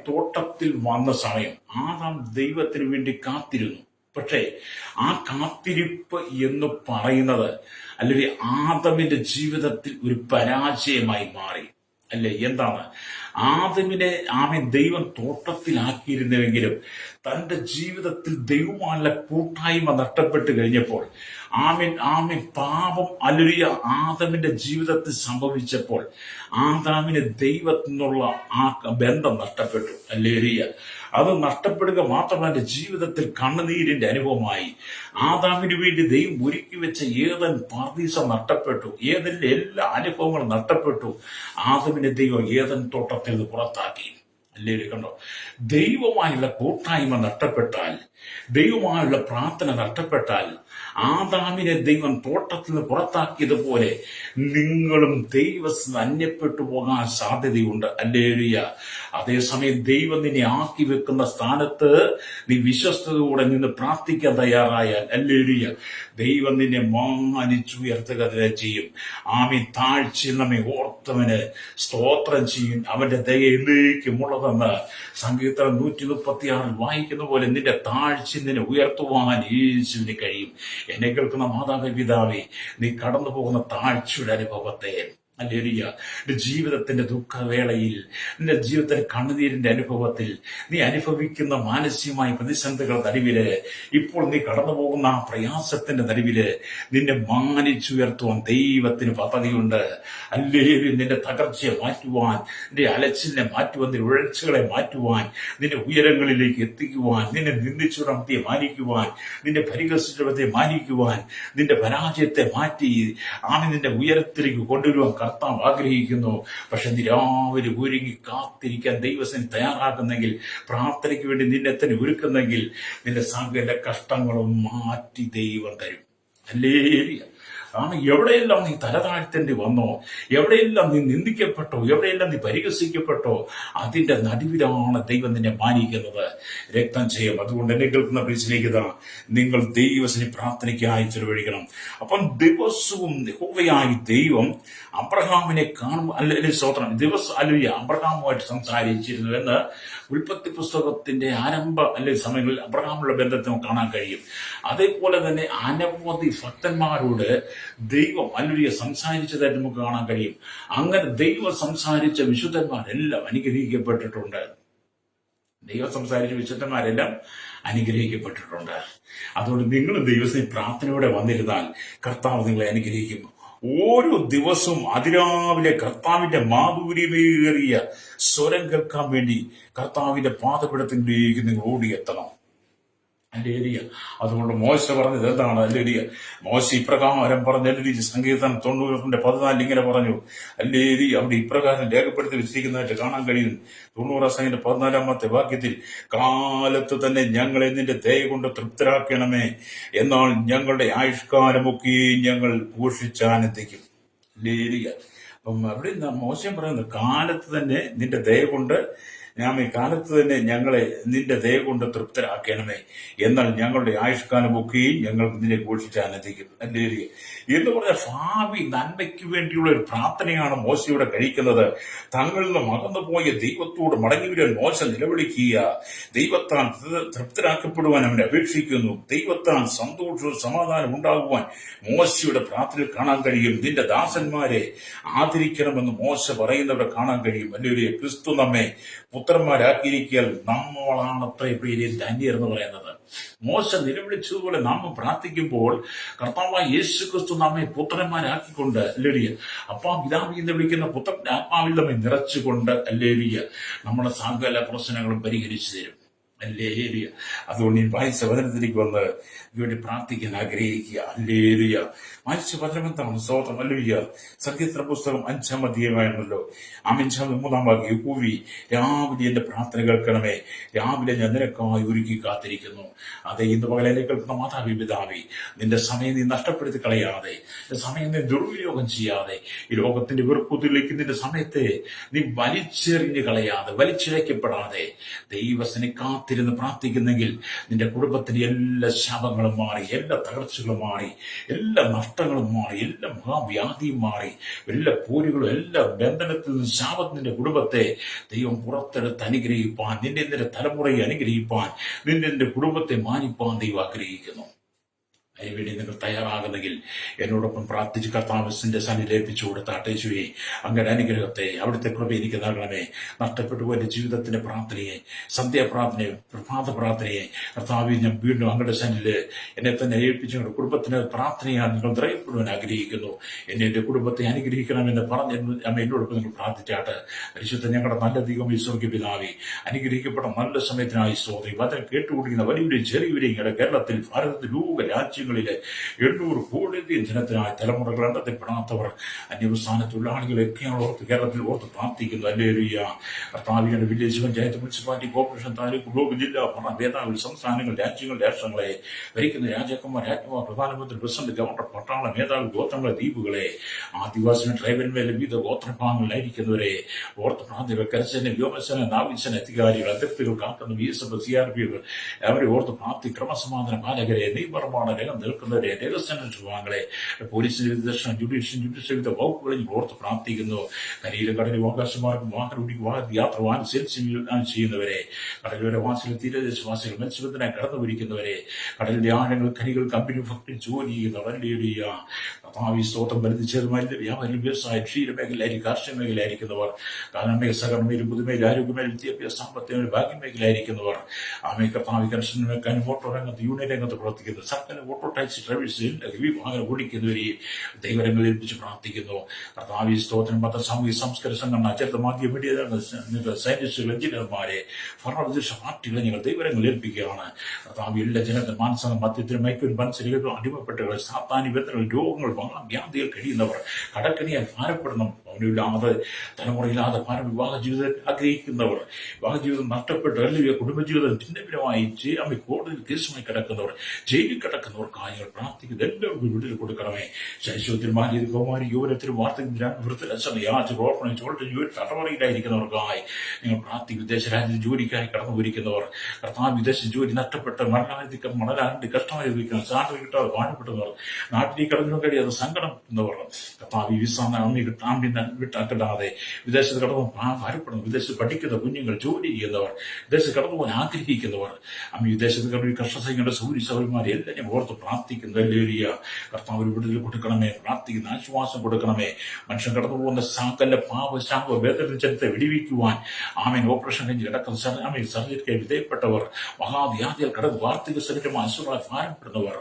തോട്ടത്തിൽ വന്ന സമയം ആദാം ദൈവത്തിന് വേണ്ടി കാത്തിരുന്നു. പക്ഷേ ആ കാത്തിരിപ്പ് എന്ന് പറയുന്നത്, അല്ലെങ്കിൽ ആദമിന്റെ ജീവിതത്തിൽ ഒരു പരാജയമായി മാറി. അല്ലെ? എന്താണ്? ആദമിനെ ദൈവം തോട്ടത്തിലാക്കിയിരുന്നുവെങ്കിലും തന്റെ ജീവിതത്തിൽ ദൈവമായുള്ള കൂട്ടായ്മ നഷ്ടപ്പെട്ടു കഴിഞ്ഞപ്പോൾ, പാപം ഹല്ലേലൂയ ആദമിന്റെ ജീവിതത്തിൽ സംഭവിച്ചപ്പോൾ ആദാമിന് ദൈവത്തിൽ നിന്നുള്ള ആ ബന്ധം നഷ്ടപ്പെട്ടു. ഹല്ലേലൂയ. അത് നഷ്ടപ്പെടുക മാത്രമല്ല, എന്റെ ജീവിതത്തിൽ കണ്ണുനീരിന്റെ അനുഭവമായി. ആദാമിന് വേണ്ടി ദൈവം ഒരുക്കി വെച്ച ഏദൻ പാർദീസ നഷ്ടപ്പെട്ടു. ഏദനിലെ എല്ലാ അനുഭവങ്ങളും നഷ്ടപ്പെട്ടു. ആദമിനെ ദൈവം ഏദൻ തോട്ടത്തിൽ നിന്ന് പുറത്താക്കി. അല്ലേലും കണ്ടോ, ദൈവമായുള്ള കൂട്ടായ്മ നഷ്ടപ്പെട്ടാൽ, ദൈവമായുള്ള പ്രാർത്ഥന നഷ്ടപ്പെട്ടാൽ, ആദാമിനെ ദൈവം തോട്ടത്തിൽ നിന്ന് പുറത്താക്കിയതുപോലെ നിങ്ങളും ദൈവത്തിന് അന്യപ്പെട്ടു പോകാൻ സാധ്യതയുണ്ട്. ഹല്ലേലൂയ. അതേസമയം ദൈവം നിന്നെ ആക്കി വെക്കുന്ന സ്ഥാനത്ത് നീ വിശ്വസ്തയോടെ നിന്ന് പ്രാർത്ഥിക്കാൻ തയ്യാറായാൽ, ഹല്ലേലൂയ, ദൈവം നിന്നെ മാനിച്ചുയർത്തുക തന്നെ ചെയ്യും. താഴ്ചയിൽ നമ്മെ ഓർത്തവന് സ്തോത്രം ചെയ്യും. അവന്റെ ദയ എന്നേക്കുമുള്ളതെന്ന് സങ്കീർത്തനം 136 വായിക്കുന്ന പോലെ നിന്റെ താഴ്ച നിന്നെ ഉയർത്തുവാൻ യേശുവിന് കഴിയും. എന്നെ കേൾക്കുന്ന മാതാവേ പിതാവേ, നീ കടന്നു പോകുന്ന താഴ്ചയുടെ അനുഭവത്തെ, ഹല്ലേലൂയ, നിന്റെ ജീവിതത്തിന്റെ ദുഃഖവേളയിൽ, നിന്റെ ജീവിതത്തിന്റെ കണ്ണുനീരിന്റെ അനുഭവത്തിൽ, നീ അനുഭവിക്കുന്ന മാനസികമായ പ്രതിസന്ധികളുടെ നടുവില്, ഇപ്പോൾ നീ കടന്നു പോകുന്ന ആ പ്രയാസത്തിന്റെ നടുവില് നിന്നെ മാനിച്ചുയർത്തുവാൻ ദൈവത്തിന് പദ്ധതിയുണ്ട്. ഹല്ലേലൂയ. നിന്റെ തകർച്ചയെ മാറ്റുവാൻ, നിന്റെ അലച്ചിലിനെ മാറ്റുവാൻ, നിന്റെ ഉഴർച്ചകളെ മാറ്റുവാൻ, നിന്റെ ഉയരങ്ങളിലേക്ക് എത്തിക്കുവാൻ, നിന്നെ നിന്ദിച്ചുടർത്തിയെ മാനിക്കുവാൻ, നിന്റെ പരിഹസിച്ചവത്തെ മാനിക്കുവാൻ, നിന്റെ പരാജയത്തെ മാറ്റി നിന്റെ ഉയരത്തിലേക്ക് കൊണ്ടുവരുവാൻ കർത്താവ് ആഗ്രഹിക്കുന്നു. പക്ഷെ നീ രാവിലെ ഒരുങ്ങി കാത്തിരിക്കാൻ ദൈവത്തിന് തയ്യാറാക്കുന്നെങ്കിൽ, പ്രാർത്ഥനയ്ക്ക് വേണ്ടി നിന്നെ തന്നെ ഒരുക്കുന്നെങ്കിൽ, നിന്റെ സകല കഷ്ടങ്ങളും മാറ്റി ദൈവം തരും. ഹല്ലേലൂയ. എവിടെയെല്ലാം നീ തലതാഴ്ത്തേണ്ടി വന്നോ, എവിടെയെല്ലാം നീ നിന്ദിക്കപ്പെട്ടോ, എവിടെയെല്ലാം നീ പരിഹസിക്കപ്പെട്ടോ, അതിന്റെ നടുവിലാണ് ദൈവം നിന്നെ മാനിക്കുന്നത്. രക്തം ചെയ്യും. അതുകൊണ്ട് എന്നെ കേൾക്കുന്ന പ്രീസിലേക്ക് നിങ്ങൾ ദൈവത്തിന് പ്രാർത്ഥനയ്ക്കായി ചെലവഴിക്കണം. അപ്പം ദിവസവും യഹോവയായ ദൈവം അബ്രഹാമിനെ കാണും, അല്ലെങ്കിൽ സ്തോത്രം, അബ്രഹാമുമായിട്ട് സംസാരിച്ചിരുന്നു എന്ന് ഉൽപ്പത്തി പുസ്തകത്തിന്റെ ആരംഭ സമയങ്ങളിൽ അബ്രഹാമുള്ള ബന്ധത്തെ കാണാൻ കഴിയും. അതേപോലെ തന്നെ അനവധി ഭക്തന്മാരോട് ദൈവം അല്ലുരിയ സംസാരിച്ചതായിട്ട് നമുക്ക് കാണാൻ കഴിയും. അങ്ങനെ ദൈവം സംസാരിച്ച വിശുദ്ധന്മാരെല്ലാം അനുഗ്രഹിക്കപ്പെട്ടിട്ടുണ്ട്. ദൈവം സംസാരിച്ച വിശുദ്ധന്മാരെല്ലാം അനുഗ്രഹിക്കപ്പെട്ടിട്ടുണ്ട്. അതുകൊണ്ട് നിങ്ങൾ ദൈവത്തിന് പ്രാർത്ഥനയോടെ വന്നിരുന്നാൽ കർത്താവ് നിങ്ങളെ അനുഗ്രഹിക്കും. ഓരോ ദിവസവും അതിരാവിലെ കർത്താവിന്റെ മാധുര്യമേറിയ സ്വരം കേൾക്കാൻ വേണ്ടി കർത്താവിന്റെ പാദപീഠത്തിലേക്ക് നിങ്ങൾ ഓടിയെത്തണം. അല്ലേലിയ. അതുകൊണ്ട് മോശ പറഞ്ഞത് എന്താണ്? അല്ലേലിയ. മോശ ഇപ്രകാരം പറഞ്ഞ അല്ലേലിയ. സങ്കീർത്തനം 90:14 ഇങ്ങനെ പറഞ്ഞു. അല്ലേലിയ. അവിടെ ഇപ്രകാരം രേഖപ്പെടുത്തി വെച്ചിരിക്കുന്നതായിട്ട് കാണാൻ കഴിയും. 90 വാക്യത്തിൽ, കാലത്ത് തന്നെ ഞങ്ങളെ നിന്റെ ദയ കൊണ്ട് തൃപ്തരാക്കണമേ, എന്നാൽ ഞങ്ങളുടെ ആയുഷ്കാലമൊക്കെ ഞങ്ങൾ ഘോഷിച്ചാനന്ദിക്കും. അല്ലേലിയ. അപ്പം അവിടെ മോശം പറയുന്നത്, കാലത്ത് തന്നെ നിന്റെ ദയ കൊണ്ട് ഈ കാലത്ത് തന്നെ ഞങ്ങളെ നിന്റെ ദയ കൊണ്ട് തൃപ്തരാക്കണമേ, എന്നാൽ ഞങ്ങളുടെ ആയുഷ്കാലമൊക്കെയും ഞങ്ങൾ നിന്നെ ഘോഷിച്ച് ആനന്ദിക്കും. അല്ലേലിയ. എന്ന് പറഞ്ഞാൽ ഭാവി നന്മയ്ക്ക് വേണ്ടിയുള്ള ഒരു പ്രാർത്ഥനയാണ് മോശയുടെ കഴിക്കുന്നത്. തങ്ങളിൽ നിന്ന് മറന്നുപോയ ദൈവത്തോട് മടങ്ങി വരാൻ മോശ നിലവിളിക്കുക. ദൈവത്താൻ തൃപ്തരാക്കപ്പെടുവാൻ അവനെ അപേക്ഷിക്കുന്നു. ദൈവത്താൻ സന്തോഷവും സമാധാനം ഉണ്ടാകുവാൻ മോശയുടെ പ്രാർത്ഥനയിൽ കാണാൻ കഴിയും. നിന്റെ ദാസന്മാരെ ആദരിക്കണമെന്ന് മോശ പറയുന്നവിടെ കാണാൻ കഴിയും. അല്ലേലിയ. ക്രിസ്തു നമ്മെ പുത്രന്മാരാക്കിയിരിക്കാൻ നമ്മളാണത്രേ പ്രിയരെ ധന്യർ എന്ന് പറയുന്നത്. മോശ നിലവിളിച്ചതുപോലെ നാം പ്രാർത്ഥിക്കുമ്പോൾ കർത്താവായ യേശു ക്രിസ്തു നമ്മെ പുത്രന്മാരാക്കിക്കൊണ്ട്, അല്ലേലിയ, അപ്പാ പിതാവ് എന്ന് വിളിക്കുന്ന പുത്രന്റെ ആത്മാവിൽ നമ്മെ നിറച്ചുകൊണ്ട്, അല്ലേലിയ, നമ്മുടെ സകല പ്രശ്നങ്ങളും പരിഹരിച്ചു തരും. അല്ലേലിയ. അതുകൊണ്ട് ഈ വായിച്ചവചനത്തിലേക്ക് വന്ന് വേണ്ടി പ്രാർത്ഥിക്കാൻ ആഗ്രഹിക്കുക. അല്ലേലിയ. വായിച്ചവചനം എന്താണ്? സ്തോത്രം. അല്ലേലിയ. സങ്കീർത്തന പുസ്തകം 5-ാം അധ്യായമാണല്ലോ. 5-ാം വാക്യം, കൂവി രാവിലെ എന്റെ പ്രാർത്ഥന കേൾക്കണമേ, രാവിലെ ഞാൻ നിനക്കായി ഒരുക്കി കാത്തിരിക്കുന്നു. അതെ, ഇന്ന് പകലെ കേൾക്കുന്ന മാതാവി പിതാവി, നിന്റെ സമയം നീ നഷ്ടപ്പെടുത്തി കളയാതെ, നിന്റെ സമയം നീ ദുർവിനിയോഗം ചെയ്യാതെ, ഈ ലോകത്തിന്റെ വെറുപ്പുതിലേക്ക് നിന്റെ സമയത്തെ നീ വലിച്ചെറിഞ്ഞ് കളയാതെ, വലിച്ചിഴക്കപ്പെടാതെ ദൈവത്തിനെ കാത്തിരുന്ന് പ്രാർത്ഥിക്കുന്നെങ്കിൽ നിന്റെ കുടുംബത്തിന്റെ എല്ലാ ശാപങ്ങളും മാറി, എല്ലാ തകർച്ചകളും മാറി, എല്ലാ നഷ്ടങ്ങളും മാറി, എല്ലാ മഹാവ്യാധിയും മാറി, എല്ലാ പോരുകളും, എല്ലാ ബന്ധനത്തിൽ നിന്ന് ശാപത്തിന്റെ കുടുംബത്തെ ദൈവം പുറത്തെടുത്ത് അനുഗ്രഹിപ്പാൻ, നിന്റെ തലമുറയെ അനുഗ്രഹിപ്പാൻ, നിന്റെ കുടുംബത്തെ മാനിപ്പാൻ ദൈവം ആഗ്രഹിക്കുന്നു. അതിനുവേണ്ടി നിങ്ങൾ തയ്യാറാകുന്നെങ്കിൽ എന്നോടൊപ്പം പ്രാർത്ഥിച്ച് കർത്താവിന്റെ സന്നിധിയിൽ ഏൽപ്പിച്ചു കൊടുത്താട്ടെ. യേശുവേ, അങ്ങനെ അനുഗ്രഹത്തെ, അവിടുത്തെ കൃപ എനിക്ക് നൽകണമേ. നഷ്ടപ്പെട്ടു എന്റെ ജീവിതത്തിന്റെ പ്രാർത്ഥനയെ, സന്ധ്യാപ്രാർത്ഥനയെ, പ്രഭാത പ്രാർത്ഥനയെ കർത്താവിൽ ഞാൻ വീണ്ടും അങ്ങയുടെ സന്നിധിയിൽ എന്നെ തന്നെ ഏൽപ്പിച്ചു ഞങ്ങളുടെ കുടുംബത്തിന് പ്രാർത്ഥനയാണ് നിങ്ങൾ ദ്രവപ്പെടുവാൻ ആഗ്രഹിക്കുന്നു. എന്റെ കുടുംബത്തെ അനുഗ്രഹിക്കണമെന്ന് പറഞ്ഞ് എന്നോടൊപ്പം നിങ്ങൾ പ്രാർത്ഥിച്ചാട്ട്. പരിശുദ്ധ ഞങ്ങളുടെ നല്ല ദൈവം സ്വർഗ്ഗ പിതാവേ, അനുഗ്രഹിക്കപ്പെട്ട നല്ല സമയത്തിനായി സ്തോത്രം. അതിനെ കേട്ടുകൊണ്ടിരിക്കുന്ന വലിയവരെയും ചെറിയവരെയും കേരളത്തിൽ, ഭാരതത്തിൽ, ലോക രാജ്യങ്ങളിലെ 800 കോടി ജനത്തിനായി തലമുറകൾ എണ്ണത്തിൽപ്പെടാത്തവർ, അന്യസ്ഥാന തൊഴിലാളികളൊക്കെയാണ് ഓർത്ത് കേരളത്തിൽ ഓർത്ത് പ്രാർത്ഥിക്കുന്നു. അല്ലേലൂയ. കർത്താവിന്റെ village panchayat, municipality, corporation, taluk, block, ജില്ലാ ഭരണ ഭേദാവിൽ സംസ്ഥാനങ്ങൾ, രാജ്യങ്ങൾ, രാഷ്ട്രങ്ങളെ ഭരിക്കുന്ന രാജാക്കന്മാർ, രാജ്ഞിമാർ, പ്രധാനമന്ത്രി, പ്രസിഡന്റ്, ഗവർണർ, പട്ടാള മേധാവി, ഗോത്രങ്ങളെ, ദ്വീപുകളെ, ആദിവാസി ട്രൈബൽമേലെ വിവിധ ഗോത്രഭാഗങ്ങളിലായിരിക്കുന്നവരെ ഓർത്ത് പ്രാർത്ഥിക്കുക. കരസേന, വ്യോമസേന, നാവികസേന അധികാരികൾ, അതിർത്തികൾ കാക്കുന്ന BSF, CRPF അവരെ ഓർത്ത് പ്രാർത്ഥി. ക്രമസമാധാന പാലകരെ, നിയമനിർമ്മാണ രംഗം നിൽക്കുന്നവരെ, രഹസ്യ വിഭാഗങ്ങളെ, പോലീസിന്റെ ദർശനം, ജുഡീഷ്യൽ വകുപ്പുകളിൽ ഓർത്ത് പ്രാർത്ഥിക്കുന്നു. കരയിലും കടലിലും ആകാശമാർഗം യാത്ര ചെയ്യുന്നവരെ, കടലോര വാസികൾ, തീരദേശവാസികൾ, മത്സ്യബന്ധനായി കടന്നുപിടിക്കുന്നവരെ, കടലിന്റെ ആഴങ്ങൾ, ഖനികൾ, കമ്പനി, ഫാക്ടറി ജോലി ചെയ്യുന്നവരുടെ ഭാവി സ്തോത്രം വരുത്തിച്ചേർന്ന വ്യാപാരം, വ്യവസായ, ക്ഷീരമേഖലയായി, കാർഷിക മേഖലയായിരിക്കുന്നവർ, കാർഷിക സഹകരണമേലും, പുതുമേൽ, ആരോഗ്യമേൽ, വിദ്യാഭ്യാസ, സാമ്പത്തിക, ഭാഗ്യമേഖലയായിരിക്കുന്നവർ, ആമേ കർത്താവ് കർഷക വെക്കാൻ ഓട്ടോ രംഗത്ത്, യൂണിയൻ രംഗത്ത് പ്രവർത്തിക്കുന്നു, സർക്കാർ ഓട്ടോ ടാക്സി ഡ്രൈവേഴ്സ് വിഭാഗം ഓടിക്കുന്നവരെയും ദൈവരങ്ങളിൽ ഏൽപ്പിച്ച് പ്രാർത്ഥിക്കുന്നു. കർത്താവ് സ്തോത്രം. സാമൂഹിക സംസ്കാര സംഘടന, അച്ചടക്ക മാധ്യമ മീഡിയ, സയന്റിസ്റ്റുകൾ, എഞ്ചിനീയർമാരെ, ഭരണപ്രദേശ പാർട്ടികളെ ഞങ്ങൾ ദൈവരങ്ങളിൽ ഏൽപ്പിക്കുകയാണ്. കർത്താവ് എല്ലാ ജനത്തിൽ മാനസിക മദ്യത്തിനും മയക്കും മനസ്സിലും അടിമപ്പെട്ടവർ, സാത്താനി ബന്ധങ്ങൾ, രോഗങ്ങൾ, വ്യാധികൾ കഴിയുന്നവർ, കടക്കണിയാൽ ഭാരപ്പെടണം, അവനില്ലാതെ തലമുറയില്ലാതെ വിവാഹ ജീവിതം ആഗ്രഹിക്കുന്നവർ, വിവാഹ ജീവിതം നഷ്ടപ്പെട്ട് അല്ലെങ്കിൽ കുടുംബജീവിതം ഭിന്നഭിന്നമായി അമ്മ കോടതിയിൽ കേസുമായി കിടക്കുന്നവർ, ജയിലിൽ കിടക്കുന്നവർക്കായി പ്രാർത്ഥിക്കുന്നത് എല്ലാവർക്കും വീട്ടിൽ കൊടുക്കണമേ. ശൈശവത്തിൽ, മാന്യത്തിൽ, കൗമാരി, യുവനത്തിലും, വാർത്തകത്തിലും, വൃദ്ധലക്ഷണ, യാചക, ഓർപ്പണ, ചോട്ട് ജോലി തടവറയിലായിരിക്കുന്നവർക്കായി നിങ്ങൾ പ്രാർത്ഥിക്കും. വിദേശ രാജ്യത്ത് ജോലിക്കായി കടന്നു പോയിരിക്കുന്നവർ, കർത്താവ് വിദേശ ജോലി നഷ്ടപ്പെട്ട് മണലാണ്ടി കഷ്ടമായി ഉപയോഗിക്കുന്ന സാധനം കിട്ടാതെ പാടുപെട്ടുന്നവർ, നാട്ടിലേക്ക് കടന്നു കഴിയാതെ സങ്കടം എന്നവർ, കർത്താവ് വിസാമി കിട്ടാമിന്ന വിട്ടാക്കിടാതെ വിദേശത്ത് കടന്നു ഭാരപ്പെടുന്നു. വിദേശത്ത് പഠിക്കുന്ന കുഞ്ഞുങ്ങൾ, ജോലി ചെയ്യുന്നവർ, വിദേശത്ത് കടന്നു പോകാൻ ആഗ്രഹിക്കുന്നവർ, വിദേശത്ത് കടന്നു കർഷകരുടെ സൗകര്യമാരെ എല്ലാം ഞാൻ ഓർത്ത് പ്രാർത്ഥിക്കുന്നു. ഹല്ലേലൂയ. കർത്താവ് ഒരു വിടുതൽ കൊടുക്കണമേ, പ്രാർത്ഥിക്കുന്ന ആശ്വാസം കൊടുക്കണമേ. മനുഷ്യൻ കടന്നു പോകുന്ന സാക്കല്ല പാപശാപ വേദനത്തെ വിടിവിക്കുവാൻ ഓപ്പറേഷൻ കഴിഞ്ഞ് കിടക്കുന്ന സർജറിക്ക് വിധേയപ്പെട്ടവർ, മഹാവ്യാധികൾ കടന്ന് വാർദ്ധക്യ സഹിതമായ അസുഖങ്ങളെ ഭാരപ്പെടുന്നവർ,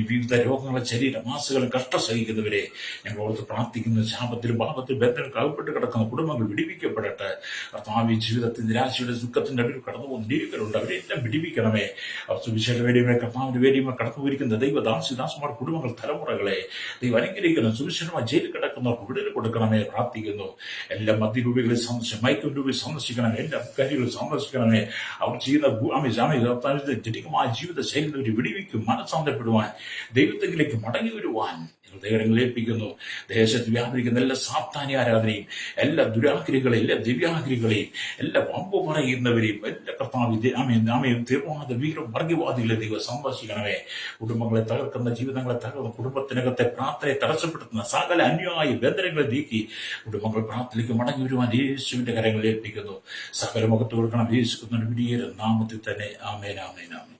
വിവിധ രോഗങ്ങളെ ശരീരമാസുകളും കഷ്ടം സഹിക്കുന്നവരെ ഞങ്ങൾ ഓർത്ത് പ്രാർത്ഥിക്കുന്ന ശാപത്തിലും പാപത്തിലും ബന്ധങ്ങൾക്ക് അകപ്പെട്ട് കിടക്കുന്ന കുടുംബങ്ങൾ വിടിവിക്കപ്പെടട്ടെ. കർത്താവ് ജീവിതത്തിൽ നിരാശയുടെ ദുഃഖത്തിന്റെ അടിയിൽ കടന്നു പോകുന്ന ജീവികളുണ്ട്, അവരെല്ലാം വിടിവിക്കണമേ. സുവിശേഷ വേദിയുമേ കർത്താവിന്റെ വേദിയുമേ കടന്നു പോയിരിക്കുന്ന ദൈവദാസിദാസന്മാർ കുടുംബങ്ങൾ തലമുറകളെ ദൈവം അനുഗ്രഹിക്കുന്ന സുവിശേഷമായി ജയിലിൽ കിടക്കുന്നവർക്ക് വിടുതൽ കൊടുക്കണമേ പ്രാർത്ഥിക്കുന്നു. എല്ലാ മദ്യരൂപികളെ സന്ദർശിക്കണം, മയക്കും രൂപയിൽ സന്ദർശിക്കണമേ, എല്ലാ കാര്യങ്ങളും സന്ദർശിക്കണമേ. അവർ ചെയ്യുന്ന ജടികമായ ജീവിത ശൈലിയിൽ വിടിവിക്കും, മനസ്സാന്തരപ്പെടുവാൻ, ദൈവത്തെങ്കിലേക്ക് മടങ്ങി വരുവാൻ ഹൃദയങ്ങളിൽ ഏൽപ്പിക്കുന്നു. ദേശത്ത് വ്യാപരിക്കുന്ന എല്ലാ സാത്താന്യ ആരാധനയും, എല്ലാ ദുരാഗ്രഹികളെയും, എല്ലാ ദിവ്യാഗ്രഹികളെയും, എല്ലാ വമ്പു പറയുന്നവരെയും, എല്ലാ കർത്താവ് തീർവാദ വീരം വർഗീയവാദികളെ ദൈവം സന്ദർശിക്കണമേ. കുടുംബങ്ങളെ തകർക്കുന്ന, ജീവിതങ്ങളെ തകർക്കുന്ന, കുടുംബത്തിനകത്തെ പ്രാർത്ഥനയെ തടസ്സപ്പെടുത്തുന്ന സകല അന്യായ ബന്ധനങ്ങളെ നീക്കി കുടുംബങ്ങൾ പ്രാർത്ഥനയ്ക്ക് മടങ്ങി വരുവാൻ യേശുവിന്റെ കരങ്ങളിൽ ഏൽപ്പിക്കുന്നു. സകല മുഖത്ത് കൊടുക്കണം യേശുവിന്റെ നാമത്തിൽ തന്നെ. ആമേൻ, ആമേൻ, ആമേൻ.